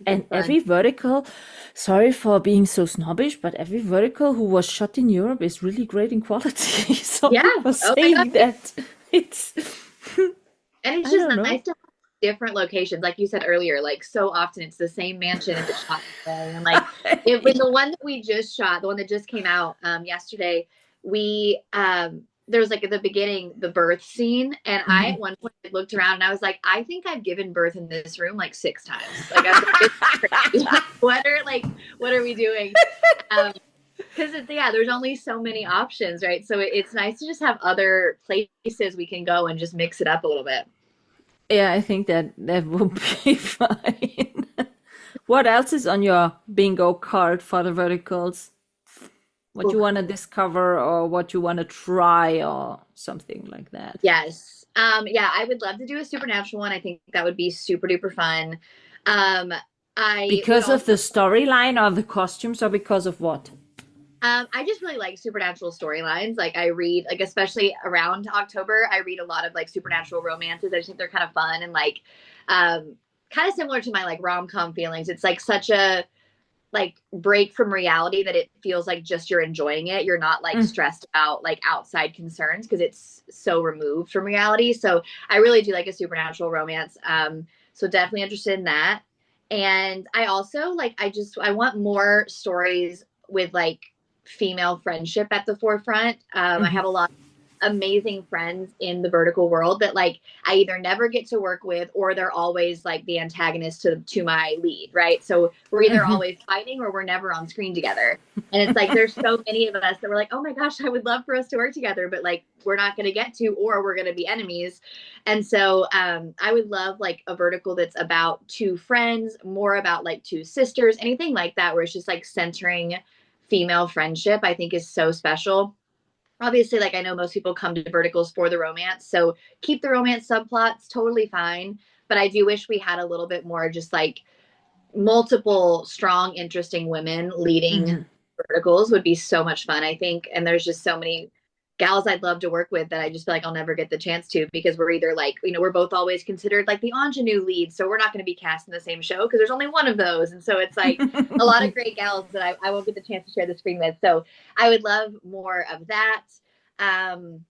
C: And every vertical, sorry for being so snobbish, but every vertical who was shot in Europe is really great in quality. So people saying that it's
D: and it's just nice to have different locations, like you said earlier. Like so often, it's the same mansion if it's shot in LA. And like it was the one that we just shot, the one that just came out yesterday. We there was like at the beginning the birth scene, and I at one point looked around and I was like, I think I've given birth in this room like 6 times. Like, I was like, it's crazy. what are we doing? Because there's only so many options, right? So it's nice to just have other places we can go and just mix it up a little bit.
C: Yeah, I think that will be fine. What else is on your bingo card for the verticals? What you want to discover or what you want to try or something like that?
D: Yes. I would love to do a supernatural one. I think that would be super duper fun.
C: Because of the storyline or the costumes or because of what?
D: I just really like supernatural storylines. Like I read, like especially around October, I read a lot of like supernatural romances. I just think they're kind of fun and like kind of similar to my like rom-com feelings. It's like such a like break from reality that it feels like just you're enjoying it. You're not like stressed about like outside concerns because it's so removed from reality. So I really do like a supernatural romance. So definitely interested in that. And I also like I want more stories with like female friendship at the forefront. I have a lot of amazing friends in the vertical world that like I either never get to work with or they're always like the antagonist to my lead, right? So we're either always fighting or we're never on screen together. And it's like there's so many of us that we're like, oh my gosh, I would love for us to work together, but like we're not going to get to, or we're going to be enemies. And so I would love like a vertical that's about 2 friends, more about like 2 sisters, anything like that, where it's just like centering female friendship, I think is so special. Obviously, like I know most people come to verticals for the romance, so keep the romance subplots, totally fine. But I do wish we had a little bit more just like multiple strong, interesting women leading verticals would be so much fun, I think. And there's just so many gals I'd love to work with that I just feel like I'll never get the chance to because we're either like, we're both always considered like the ingenue lead. So we're not going to be cast in the same show because there's only one of those. And so it's like a lot of great gals that I won't get the chance to share the screen with. So I would love more of that. And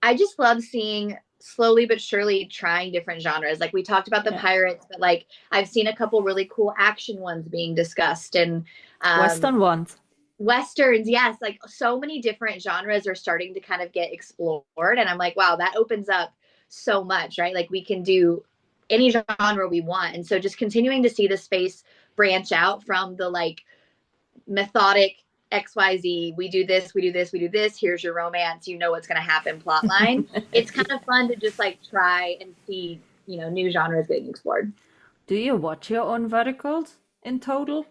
D: I just love seeing slowly but surely trying different genres. Like we talked about the pirates, but like I've seen a couple really cool action ones being discussed and
C: Western ones.
D: Westerns, yes, like so many different genres are starting to kind of get explored. And I'm like, wow, that opens up so much, right? Like we can do any genre we want. And so just continuing to see the space branch out from the like methodic XYZ, we do this, we do this, we do this, here's your romance, you know what's going to happen plot line. It's kind of fun to just like try and see, new genres getting explored.
C: Do you watch your own verticals in total?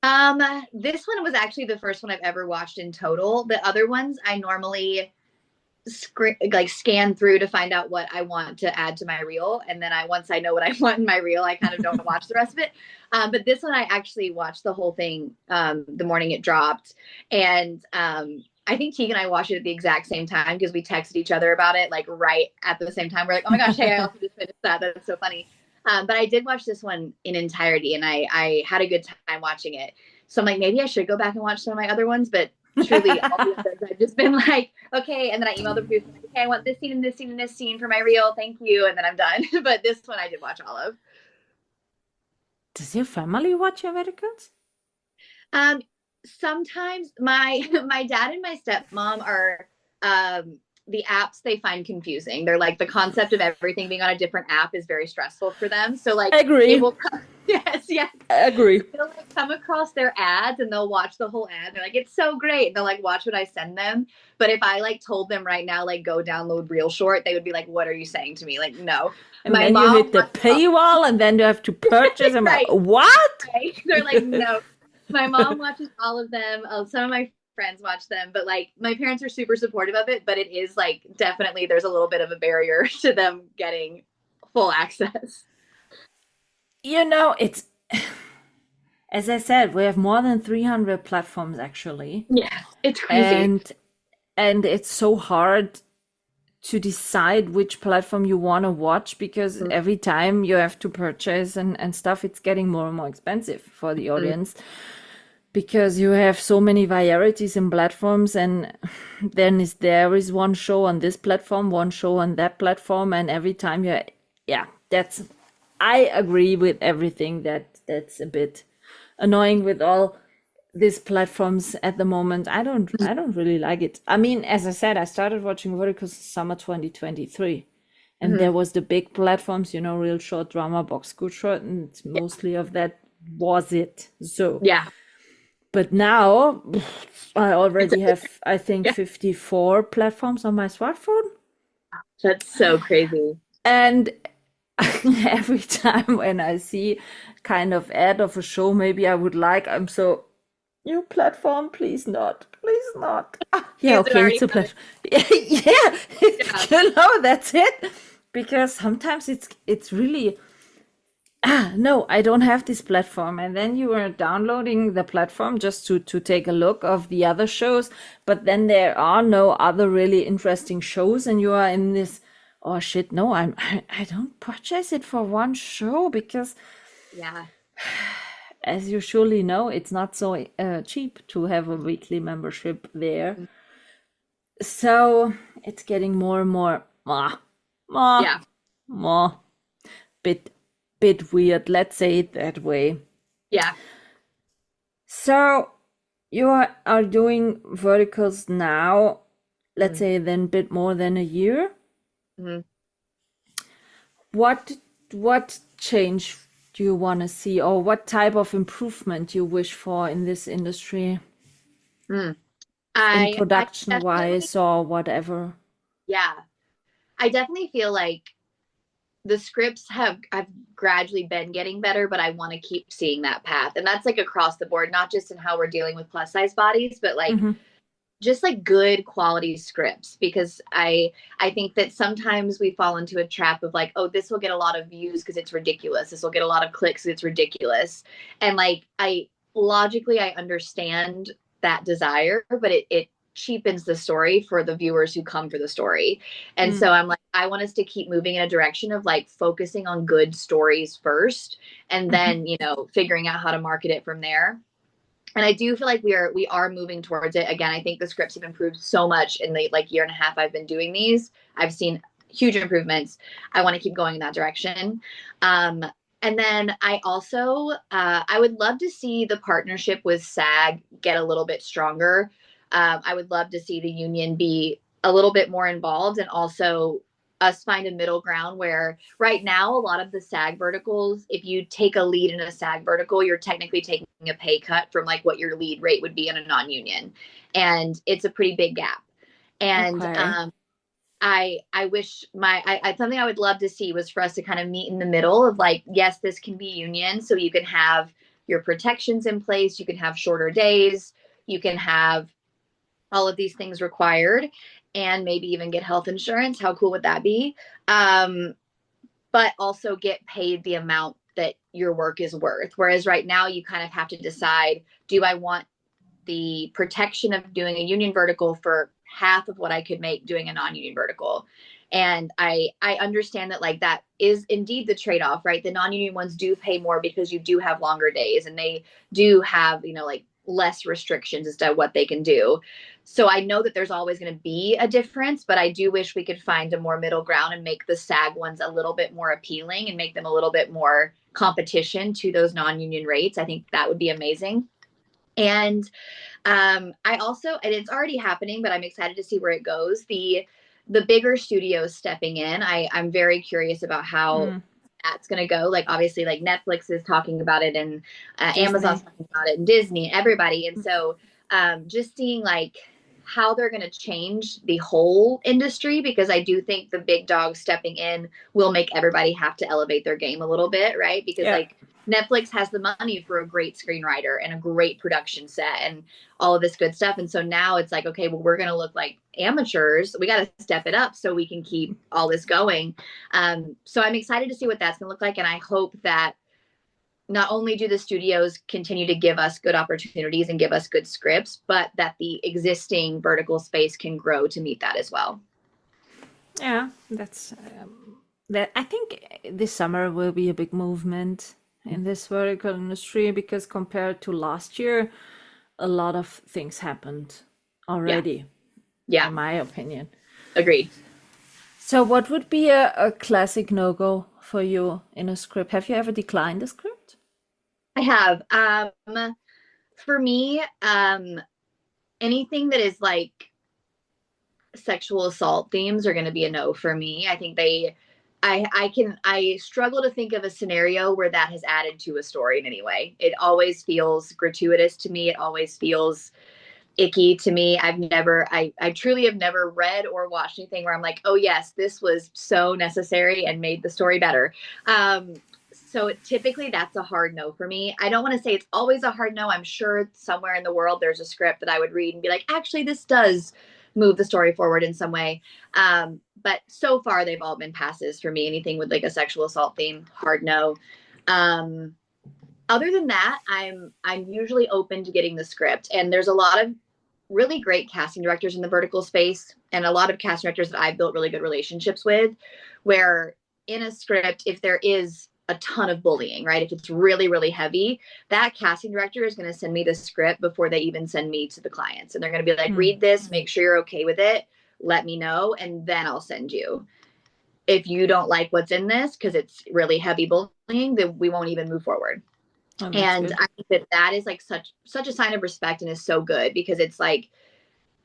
D: Um, this one was actually the first one I've ever watched in total. The other ones I normally scan through to find out what I want to add to my reel, and then once I know what I want in my reel, I kind of don't watch the rest of it. But this one I actually watched the whole thing the morning it dropped, and I think Teague and I watched it at the exact same time because we texted each other about it like right at the same time. We're like, oh my gosh, hey, I also just finished that. That's so funny. But I did watch this one in entirety, and I had a good time watching it. So I'm like, maybe I should go back and watch some of my other ones, but truly all the others I've just been like, okay. And then I emailed the producer, like, okay, I want this scene and this scene and this scene for my reel. Thank you. And then I'm done. But this one I did watch all of.
C: Does your family watch your verticals?
D: Um, Sometimes my dad and my stepmom are the apps they find confusing. They're like the concept of everything being on a different app is very stressful for them. So like
C: Agree.
D: it will come, yes.
C: Agree.
D: They'll like come across their ads and they'll watch the whole ad. They're like, it's so great. And they'll like watch what I send them. But if I like told them right now, like go download Reel Short, they would be like, what are you saying to me? Like, no.
C: And my then mom you hit the paywall and then you have to purchase them. Right. What?
D: Right. They're like, no. My mom watches all of them. Some of my friends watch them, but like my parents are super supportive of it, but it is like definitely there's a little bit of a barrier to them getting full access.
C: It's as I said, we have more than 300 platforms actually.
D: Yeah, it's crazy.
C: And it's so hard to decide which platform you want to watch because every time you have to purchase and stuff, it's getting more and more expensive for the audience because you have so many varieties in platforms, and then there is one show on this platform, one show on that platform, and every time I agree with everything that's a bit annoying with all these platforms at the moment. I don't really like it. I mean, as I said, I started watching verticals summer 2023, and there was the big platforms, Real Short, Drama Box, Good Short, and mostly of that was it. So
D: yeah.
C: But now I already have, I think, 54 platforms on my smartphone.
D: That's so crazy.
C: And every time when I see kind of ad of a show, maybe I would like, I'm so, new platform, please not. Yeah, okay, it's a platform. Yeah, that's it. Because sometimes it's really, no, I don't have this platform. And then you are downloading the platform just to take a look of the other shows. But then there are no other really interesting shows. And you are in this, oh shit, no, I don't purchase it for one show because,
D: yeah,
C: as you surely know, it's not so cheap to have a weekly membership there. So it's getting more and more, bit weird, let's say it that way.
D: Yeah.
C: So you are doing verticals now, let's say then a bit more than a year. What change do you want to see, or what type of improvement you wish for in this industry? In production wise or whatever?
D: Yeah. I definitely feel like the scripts I've gradually been getting better, but I want to keep seeing that path. And that's like across the board, not just in how we're dealing with plus size bodies, but like just like good quality scripts, because I think that sometimes we fall into a trap of like, oh, this will get a lot of views because it's ridiculous. This will get a lot of clicks because it's ridiculous. And like, I understand that desire, but it cheapens the story for the viewers who come for the story. And so I'm like, I want us to keep moving in a direction of like focusing on good stories first, and then, figuring out how to market it from there. And I do feel like we are moving towards it. Again, I think the scripts have improved so much in the like year and a half I've been doing these. I've seen huge improvements. I want to keep going in that direction. And then I also, I would love to see the partnership with SAG get a little bit stronger. I would love to see the union be a little bit more involved, and also us find a middle ground where right now a lot of the SAG verticals, if you take a lead in a SAG vertical, you're technically taking a pay cut from like what your lead rate would be in a non-union. And it's a pretty big gap. And I wish something I would love to see was for us to kind of meet in the middle of like, yes, this can be union. So you can have your protections in place. You can have shorter days. You can have all of these things required and maybe even get health insurance. How cool would that be? But also get paid the amount that your work is worth. Whereas right now you kind of have to decide, do I want the protection of doing a union vertical for half of what I could make doing a non-union vertical? And I understand that like that is indeed the trade-off, right? The non-union ones do pay more because you do have longer days and they do have, like less restrictions as to what they can do. So I know that there's always going to be a difference, but I do wish we could find a more middle ground and make the SAG ones a little bit more appealing and make them a little bit more competition to those non-union rates. I think that would be amazing. And I also, and it's already happening, but I'm excited to see where it goes. The bigger studios stepping in. I'm very curious about how that's going to go. Like obviously like Netflix is talking about it and Amazon's talking about it and Disney and everybody. And so just seeing like how they're going to change the whole industry, because I do think the big dogs stepping in will make everybody have to elevate their game a little bit, right? Because like Netflix has the money for a great screenwriter and a great production set and all of this good stuff. And so now it's like, okay, well, we're going to look like amateurs. We got to step it up so we can keep all this going. So I'm excited to see what that's going to look like. And I hope that not only do the studios continue to give us good opportunities and give us good scripts, but that the existing vertical space can grow to meet that as well.
C: Yeah, that's that. I think this summer will be a big movement in this vertical industry because compared to last year, a lot of things happened already.
D: Yeah.
C: In my opinion.
D: Agreed.
C: So what would be a classic no-go for you in a script? Have you ever declined a script?
D: I have. For me, anything that is like sexual assault themes are going to be a no for me. I think I struggle to think of a scenario where that has added to a story in any way. It always feels gratuitous to me. It always feels icky to me. I truly have never read or watched anything where I'm like, oh yes, this was so necessary and made the story better. So typically that's a hard no for me. I don't want to say it's always a hard no. I'm sure somewhere in the world there's a script that I would read and be like, actually, this does move the story forward in some way. But so far they've all been passes for me. Anything with like a sexual assault theme, hard no. Other than that, I'm usually open to getting the script. And there's a lot of really great casting directors in the vertical space and a lot of casting directors that I've built really good relationships with, where in a script, if there is a ton of bullying, right? If it's really, really heavy, that casting director is going to send me the script before they even send me to the clients. And they're going to be like, read this, make sure you're okay with it. Let me know. And then I'll send you. If you don't like what's in this, because it's really heavy bullying, then we won't even move forward.
C: Oh,
D: and good. I think that is like such a sign of respect and is so good, because it's like,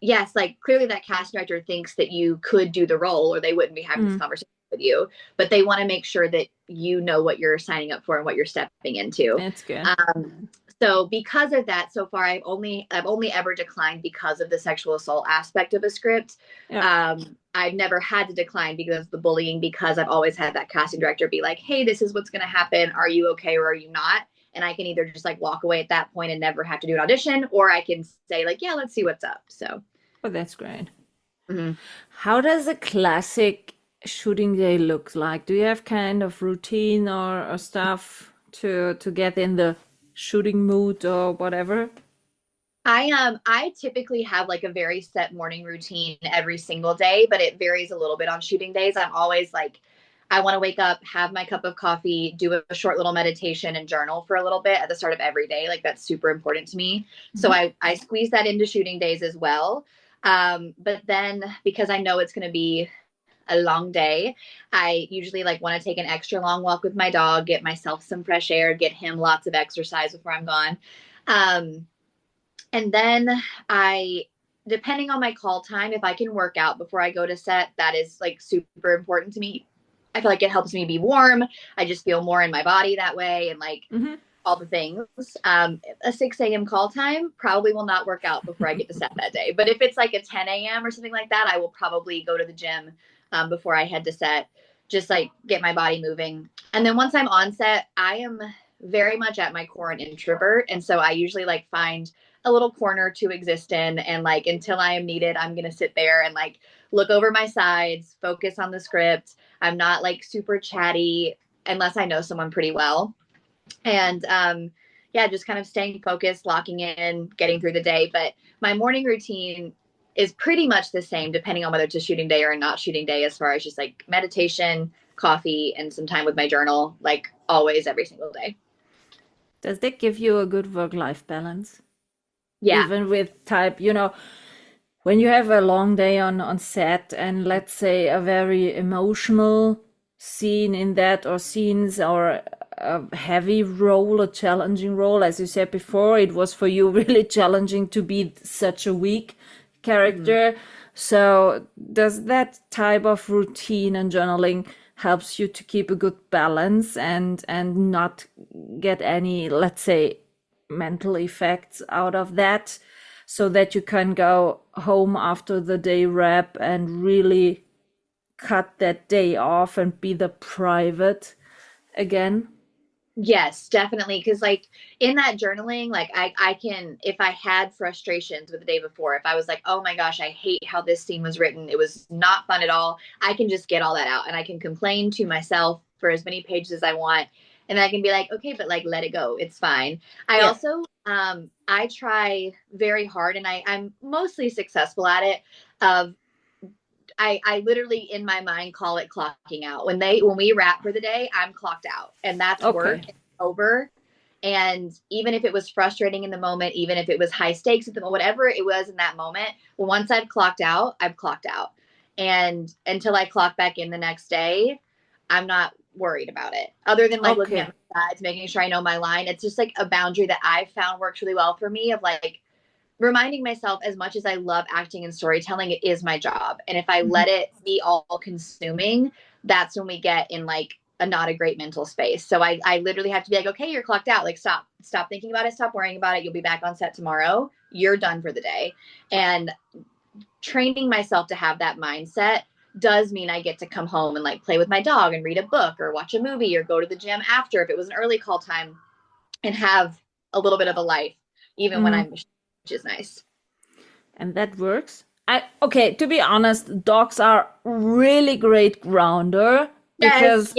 D: yes, like clearly that casting director thinks that you could do the role or they wouldn't be having this conversation with you, but they want to make sure that you know what you're signing up for and what you're stepping into.
C: That's good.
D: So because of that, so far I've only ever declined because of the sexual assault aspect of a script. Yeah. I've never had to decline because of the bullying, because I've always had that casting director be like, hey, this is what's going to happen. Are you okay or are you not? And I can either just like walk away at that point and never have to do an audition, or I can say like, yeah, let's see what's up. So.
C: Oh, that's great. How does a classic shooting day look like? Do you have kind of routine or stuff to get in the shooting mood or whatever?
D: I typically have like a very set morning routine every single day, but it varies a little bit on shooting days. I'm always like, I want to wake up, have my cup of coffee, do a short little meditation and journal for a little bit at the start of every day. Like that's super important to me. So I squeeze that into shooting days as well. But then because I know it's going to be a long day, I usually like want to take an extra long walk with my dog, get myself some fresh air, get him lots of exercise before I'm gone. And then depending on my call time, if I can work out before I go to set, that is like super important to me. I feel like it helps me be warm. I just feel more in my body that way. And like, all the things. A 6 a.m. call time probably will not work out before I get to set that day. But if it's like a 10 a.m. or something like that, I will probably go to the gym before I head to set, just like get my body moving. And then once I'm on set, I am very much at my core an introvert. And so I usually like find a little corner to exist in. And like until I am needed, I'm going to sit there and like look over my sides, focus on the script. I'm not like super chatty unless I know someone pretty well. And yeah, just kind of staying focused, locking in, getting through the day. But my morning routine is pretty much the same depending on whether it's a shooting day or a not shooting day, as far as just like meditation, coffee, and some time with my journal, like always every single day.
C: Does that give you a good work-life balance?
D: Yeah.
C: Even with type, when you have a long day on set and let's say a very emotional scene in that, or scenes, or a heavy role, a challenging role, as you said before, it was for you really challenging to be such a weak character. So does that type of routine and journaling helps you to keep a good balance and not get any, let's say, mental effects out of that, so that you can go home after the day wrap and really cut that day off and be the private again?
D: Yes, definitely. Because like in that journaling, like I can, if I had frustrations with the day before, if I was like, oh my gosh, I hate how this scene was written, it was not fun at all, I can just get all that out and I can complain to myself for as many pages as I want. And I can be like, okay, but like, let it go. It's fine. I also, I try very hard, and I'm mostly successful at it, of I literally in my mind call it clocking out. When we wrap for the day, I'm clocked out, and that's work. It's over. And even if it was frustrating in the moment, even if it was high stakes at the moment, whatever it was in that moment, well, once I've clocked out, I've clocked out. And until I clock back in the next day, I'm not worried about it. Other than like looking at my sides, making sure I know my line. It's just like a boundary that I've found works really well for me, of like reminding myself, as much as I love acting and storytelling, it is my job. And if I let it be all consuming, that's when we get in like not a great mental space. So I literally have to be like, okay, you're clocked out. Like, stop thinking about it. Stop worrying about it. You'll be back on set tomorrow. You're done for the day. And training myself to have that mindset does mean I get to come home and like play with my dog and read a book or watch a movie or go to the gym after, if it was an early call time, and have a little bit of a life, even when I'm, which is nice.
C: And that works. Okay, to be honest, dogs are really great grounder, because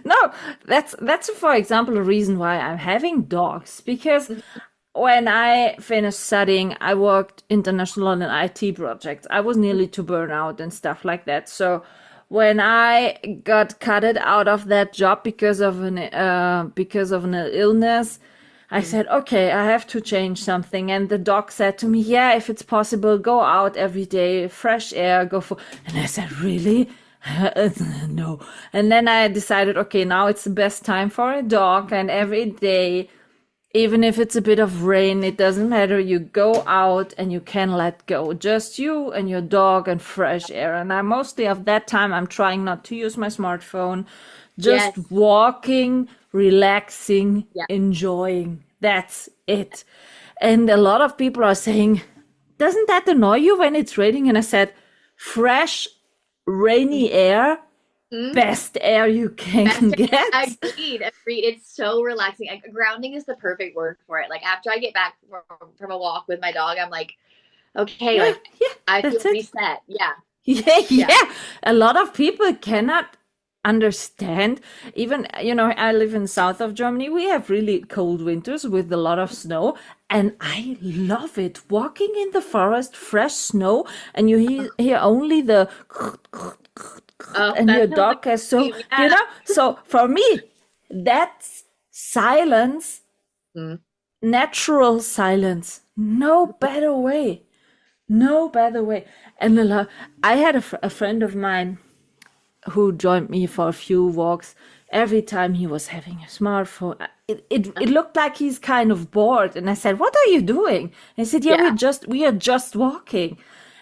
C: no, that's for example a reason why I'm having dogs, because when I finished studying, I worked international on an IT project. I was nearly to burn out and stuff like that. So when I got cutted out of that job because of an illness, I said, okay, I have to change something. And the doc said to me, yeah, if it's possible, go out every day, fresh air, go for. And I said, really? No. And then I decided, okay, now it's the best time for a dog. And every day, even if it's a bit of rain, it doesn't matter. You go out and you can let go. Just you and your dog and fresh air. And I mostly of that time, I'm trying not to use my smartphone, just walking, relaxing, enjoying. That's it. And a lot of people are saying, doesn't that annoy you when it's raining? And I said, fresh, rainy air, best air you can get.
D: Agreed. It's so relaxing. Grounding is the perfect word for it. Like after I get back from a walk with my dog, I'm like, okay, I feel reset. Yeah.
C: A lot of people cannot understand. Even, I live in south of Germany. We have really cold winters with a lot of snow, and I love it. Walking in the forest, fresh snow, and you hear only the and your dog has so so for me that's silence, natural silence. No better way. And I had a friend of mine who joined me for a few walks. Every time he was having a smartphone, it looked like he's kind of bored. And I said, what are you doing? And he said, we are just walking.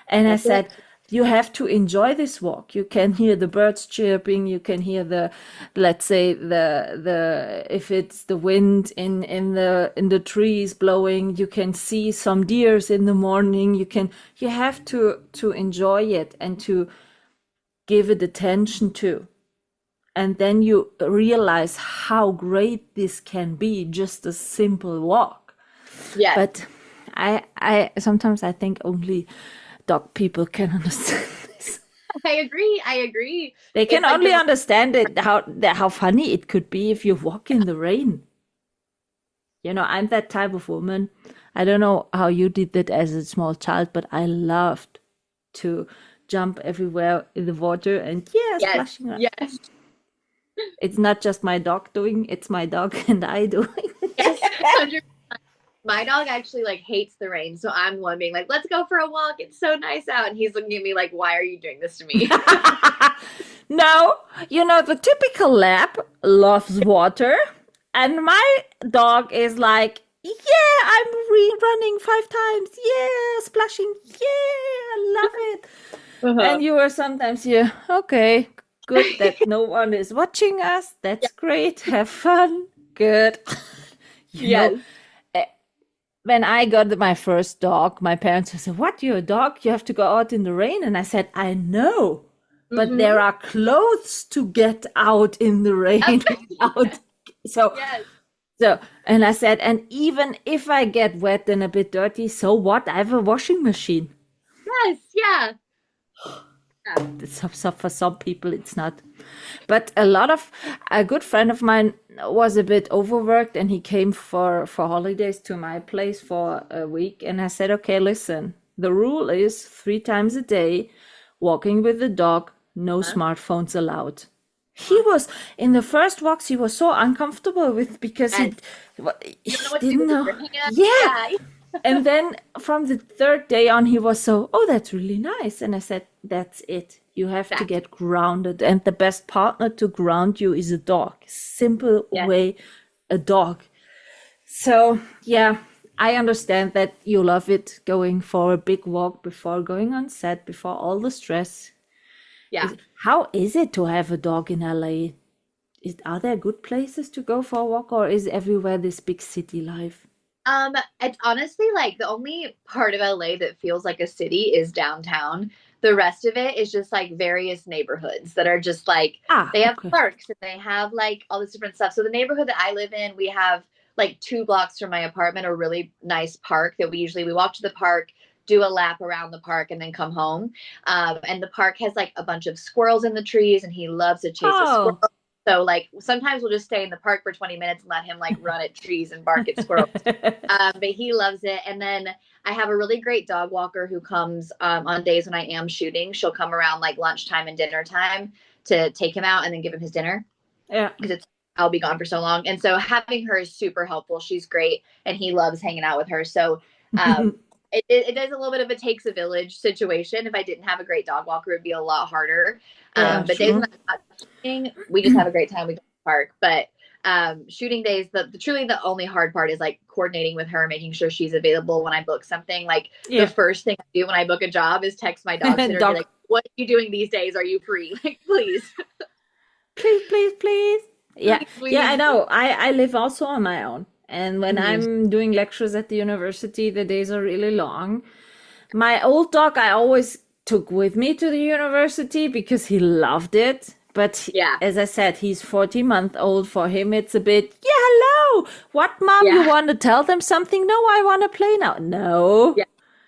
C: And I said, you have to enjoy this walk. You can hear the birds chirping. You can hear let's say if it's the wind in the trees blowing. You can see some deers in the morning. You have to enjoy it and to give it attention to. And then you realize how great this can be, just a simple walk.
D: Yeah.
C: But I sometimes I think only dog people can understand this.
D: I agree.
C: They can
D: It's like
C: only understand it how funny it could be if you walk in the rain. You know, I'm that type of woman. I don't know how you did that as a small child, but I loved to jump everywhere in the water and splashing around.
D: Yes.
C: It's not just my dog doing, it's my dog and I doing.
D: Yes. 100%. My dog actually like hates the rain, so I'm the one being like, "Let's go for a walk. It's so nice out," and he's looking at me like, "Why are you doing this to me?"
C: No, you know, the typical lab loves water, and my dog is like, "Yeah, I'm running 5 times. Yeah, splashing. Yeah, I love it." And you are sometimes here, okay, good that no one is watching us. That's great. Have fun. Good. You know, when I got my first dog, my parents said, "What, you're a dog? You have to go out in the rain?" And I said, "I know, but there are clothes to get out in the rain." So, and I said, "And even if I get wet and a bit dirty, so what? I have a washing machine."
D: Yes, yeah.
C: So for some people it's not, but a good friend of mine was a bit overworked, and he came for holidays to my place for a week, and I said, "Okay, listen, the rule is 3 times a day walking with the dog, no smartphones allowed." He was in the first walks, he was so uncomfortable with, because he didn't know. Yeah. And then from the 3rd day on, he was so, "Oh, that's really nice." And I said, "That's it. You have to get grounded. And the best partner to ground you is a dog. Simple way, a dog." So, yeah, I understand that you love it, going for a big walk before going on set, before all the stress.
D: Yeah.
C: How is it to have a dog in LA? Are there good places to go for a walk, or is everywhere this big city life?
D: It's honestly like the only part of LA that feels like a city is downtown. The rest of it is just like various neighborhoods that are just like, they have parks and they have like all this different stuff. So the neighborhood that I live in, we have like 2 blocks from my apartment, a really nice park that we walk to the park, do a lap around the park, and then come home. And the park has like a bunch of squirrels in the trees, and he loves to chase a squirrel. So like sometimes we'll just stay in the park for 20 minutes and let him like run at trees and bark at squirrels. But he loves it. And then I have a really great dog walker who comes on days when I am shooting. She'll come around like lunchtime and dinner time to take him out and then give him his dinner.
C: Yeah.
D: Because I'll be gone for so long. And so having her is super helpful. She's great. And he loves hanging out with her. So it is a little bit of a takes a village situation. If I didn't have a great dog walker, it would be a lot harder. But days when I'm not shooting, we just have a great time. We go to the park. But shooting days, truly the only hard part is like coordinating with her, making sure she's available when I book something. Like the first thing I do when I book a job is text my dog sitter and be like, "What are you doing these days? Are you free? Like, please."
C: please. Yeah.
D: Please.
C: Yeah, I know. I live also on my own. And when I'm doing lectures at the university, the days are really long. My old dog, I always took with me to the university because he loved it. But as I said, he's 40-month-old. For him, it's a bit, hello. What, Mom? You want to tell them something? No, I want to play now. No.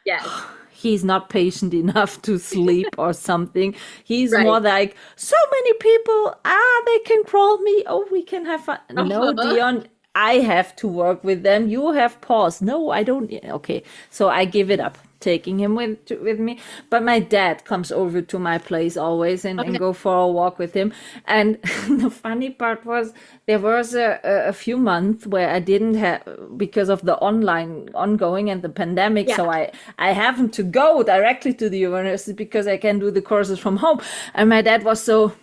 D: Yeah.
C: He's not patient enough to sleep or something. He's more like, so many people. They can crawl me. Oh, we can have fun. No, Dion. I have to work with them. You have paws. No, I don't. Okay, so I give it up, taking him with me. But my dad comes over to my place always and go for a walk with him. And the funny part was there was a few months where I didn't have, because of the online ongoing and the pandemic. So I haven't to go directly to the university because I can do the courses from home. And my dad was so...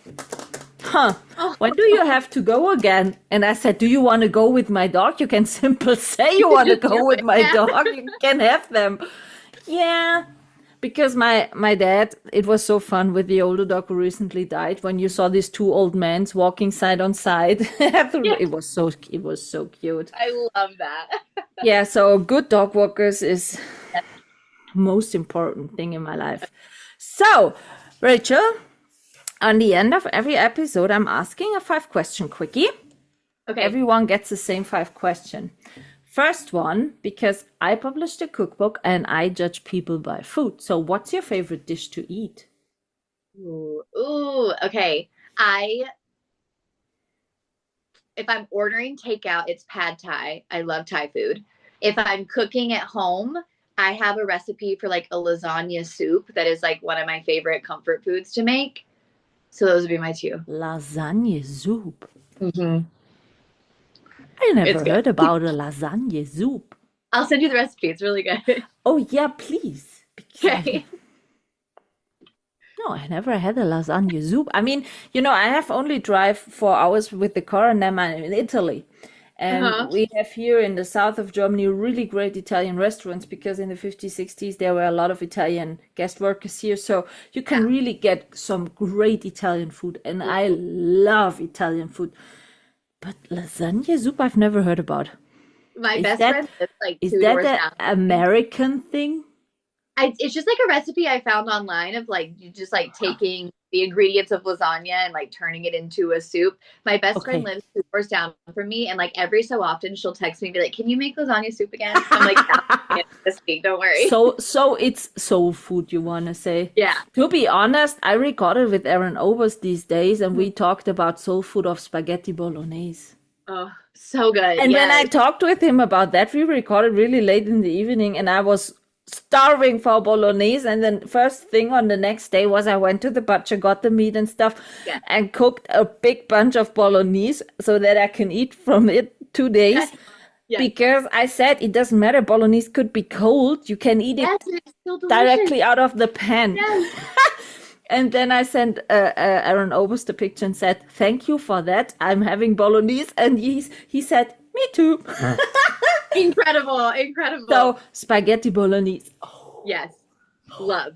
C: when do you have to go again? And I said, "Do you want to go with my dog? You can simply say you want to go with my dog. You can have them." Yeah, because my dad, it was so fun with the older dog who recently died when you saw these two old men walking side on side.
D: Yeah,
C: It was so cute.
D: I love that.
C: Yeah, so good dog walkers is most important thing in my life. So, Rachel, on the end of every episode, I'm asking a 5-question quickie.
D: Okay.
C: Everyone gets the same 5 question. First one, because I published a cookbook and I judge people by food. So what's your favorite dish to eat?
D: Ooh, okay. If I'm ordering takeout, it's pad thai. I love Thai food. If I'm cooking at home, I have a recipe for like a lasagna soup that is like one of my favorite comfort foods to make. So those would be my 2.
C: Lasagna soup.
D: Mm-hmm.
C: I
D: It's
C: never
D: good.
C: heard about a lasagna soup.
D: I'll send you the recipe. It's really good.
C: Oh yeah, please. Because
D: Okay.
C: no, I never had a lasagna soup. I mean, I have only drive 4 hours with the car and then I'm in Italy. And
D: Uh-huh.
C: we have here in the south of Germany really great Italian restaurants because in the 50s, 60s, there were a lot of Italian guest workers here. So you can
D: Yeah.
C: really get some great Italian food. And I love Italian food. But lasagna soup, I've never heard about.
D: My
C: Is
D: best
C: that
D: friend lives like
C: is
D: 2
C: that
D: doors
C: an
D: down.
C: American thing?
D: It's just like a recipe I found online of like you just like taking the ingredients of lasagna and like turning it into a soup. My best friend
C: Okay.
D: lives 2 doors down from me, and like every so often she'll text me and be like, "Can you make lasagna soup again?" I'm like, "Yeah, this week, don't worry."
C: So it's soul food, you want to say?
D: Yeah.
C: To be honest, I recorded with Aaron Obers these days, and we talked about soul food of spaghetti bolognese.
D: Oh, so good.
C: And when I
D: Yes.
C: talked with him about that, we recorded really late in the evening, and I was starving for bolognese. And then first thing on the next day was I went to the butcher, got the meat and stuff,
D: Yeah.
C: and cooked a big bunch of bolognese so that I can eat from it 2 days.
D: Yeah.
C: Because I said it doesn't matter, bolognese could be cold. You can eat
D: Yes,
C: it
D: it's still delicious.
C: directly out of the pan.
D: Yes.
C: And then I sent Aaron Obers the picture and said, "Thank you for that. I'm having bolognese." And he said, "Me too."
D: Incredible. Incredible.
C: So spaghetti bolognese. Oh,
D: yes. Love.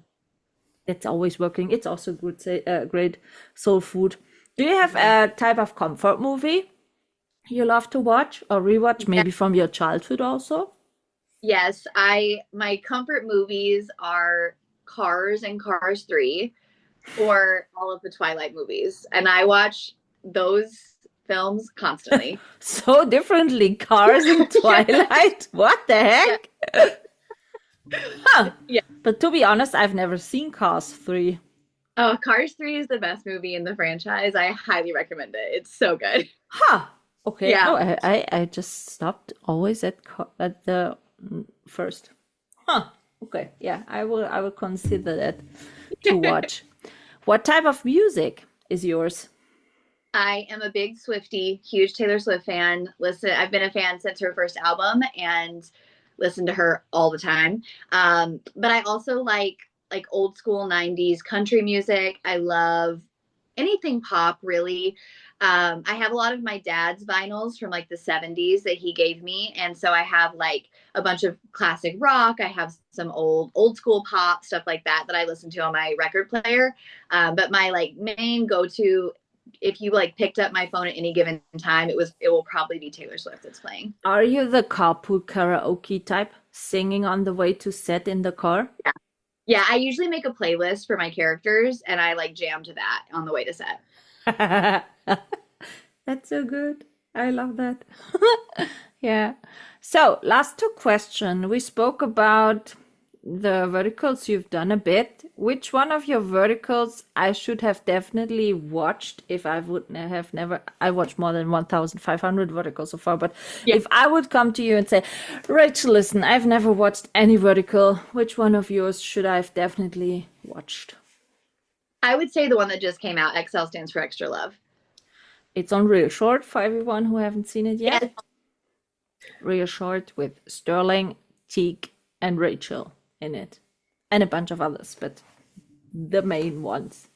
C: that's always working. It's also good, great soul food. Do you have a type of comfort movie you love to watch or rewatch, maybe from your childhood also?
D: Yes, my comfort movies are Cars and Cars 3 or all of the Twilight movies. And I watch those films constantly.
C: So differently, Cars and Twilight. What the heck? Huh.
D: Yeah.
C: But to be honest, I've never seen Cars 3.
D: Oh, Cars 3 is the best movie in the franchise. I highly recommend it. It's so good.
C: Huh. Okay.
D: Yeah.
C: No, I just stopped always at the first. Huh. Okay. Yeah, I will consider that to watch. What type of music is yours?
D: I am a big Swiftie, huge Taylor Swift fan. I've been a fan since her first album and listen to her all the time. But I also like old school 90s country music. I love anything pop, really. I have a lot of my dad's vinyls from like the 70s that he gave me. And so I have like a bunch of classic rock. I have some old school pop, stuff like that I listen to on my record player. But my like main go-to, if you like picked up my phone at any given time, it will probably be Taylor Swift that's playing.
C: Are you the carpool karaoke type, singing on the way to set in the car?
D: Yeah, I usually make a playlist for my characters and I like jam to that on the way to set.
C: That's so good. I love that. Yeah. So, last 2 questions. We spoke about the verticals you've done a bit. Which one of your verticals I should have definitely watched if I would have never, I watched more than 1,500 verticals so far, but
D: Yeah.
C: if I would come to you and say, Rachel, listen, I've never watched any vertical, which one of yours should I have definitely watched?
D: I would say the one that just came out, XL stands for extra love.
C: It's on Real Short for everyone who haven't seen it yet.
D: Yes.
C: Real Short with Sterling, Teague, and Rachel in it. And a bunch of others, but the main ones.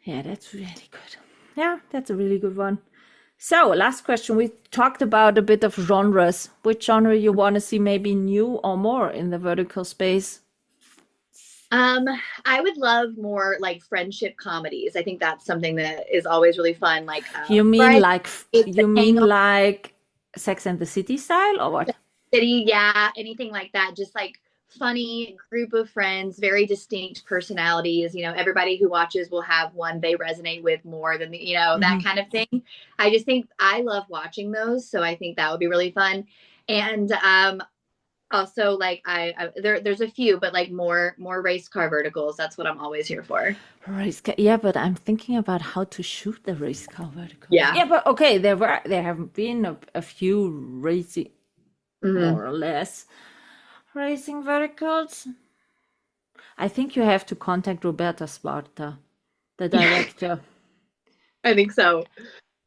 C: Yeah, that's really good. Yeah, that's a really good one. So, last question. We talked about a bit of genres. Which genre you want to see maybe new or more in the vertical space?
D: Um, I would love more like friendship comedies. I think that's something that is always really fun. Like,
C: You mean
D: Friday,
C: like
D: it's the Hangover
C: Sex and the City style or what?
D: City, yeah, anything like that. Just like funny group of friends, very distinct personalities. Everybody who watches will have one they resonate with more than that kind of thing. I just think I love watching those, so I think that would be really fun. And also like there's a few, but like more race car verticals. That's what I'm always here for.
C: Race car, yeah, but I'm thinking about how to shoot the race car vertical.
D: Yeah.
C: Yeah, but okay, there have been a few racing, more or less, racing verticals. I think you have to contact Roberta Sparta, the director,
D: I think so.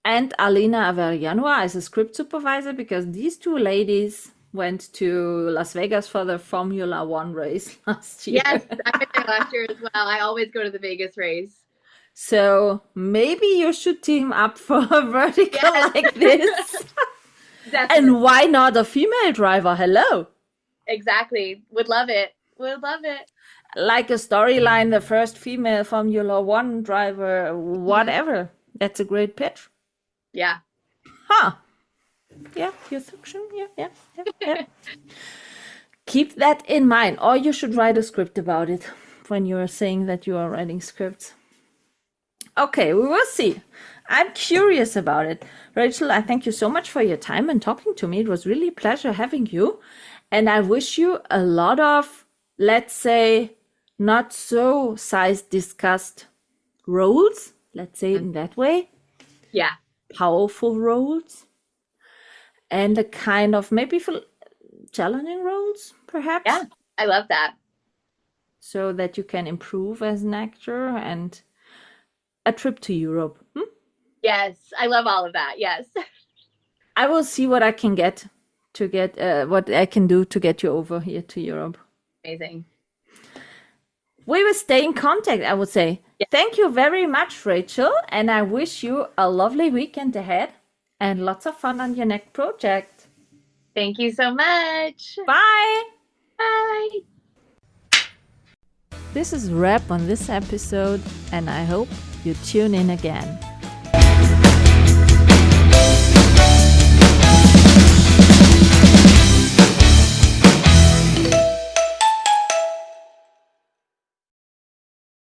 C: and Alina Averianova as a script supervisor, because these two ladies went to Las Vegas for the Formula One race last year.
D: Yes, I went there last year as well. I always go to the Vegas race.
C: So maybe you should team up for a vertical like this.
D: Definitely.
C: And why not a female driver? Hello.
D: Exactly. Would love it. Would love it.
C: Like a storyline, the first female Formula One driver, whatever. That's a great pitch.
D: Yeah.
C: Huh. Yeah, your fiction. Yeah. Keep that in mind. Or you should write a script about it when you're saying that you are writing scripts. Okay, we will see. I'm curious about it. Rachel, I thank you so much for your time and talking to me. It was really a pleasure having you. And I wish you a lot of, let's say, not so size discussed roles. Let's say it in that way.
D: Yeah.
C: Powerful roles. And a kind of maybe challenging roles, perhaps.
D: Yeah, I love that.
C: So that you can improve as an actor, and a trip to Europe.
D: Yes, I love all of that. Yes.
C: I will see what I can get what I can do to get you over here to Europe.
D: Amazing.
C: We will stay in contact, I would say. Yeah. Thank you very much, Rachel, and I wish you a lovely weekend ahead and lots of fun on your next project.
D: Thank you so much.
C: Bye.
D: Bye.
C: This is a wrap on this episode, and I hope you tune in again.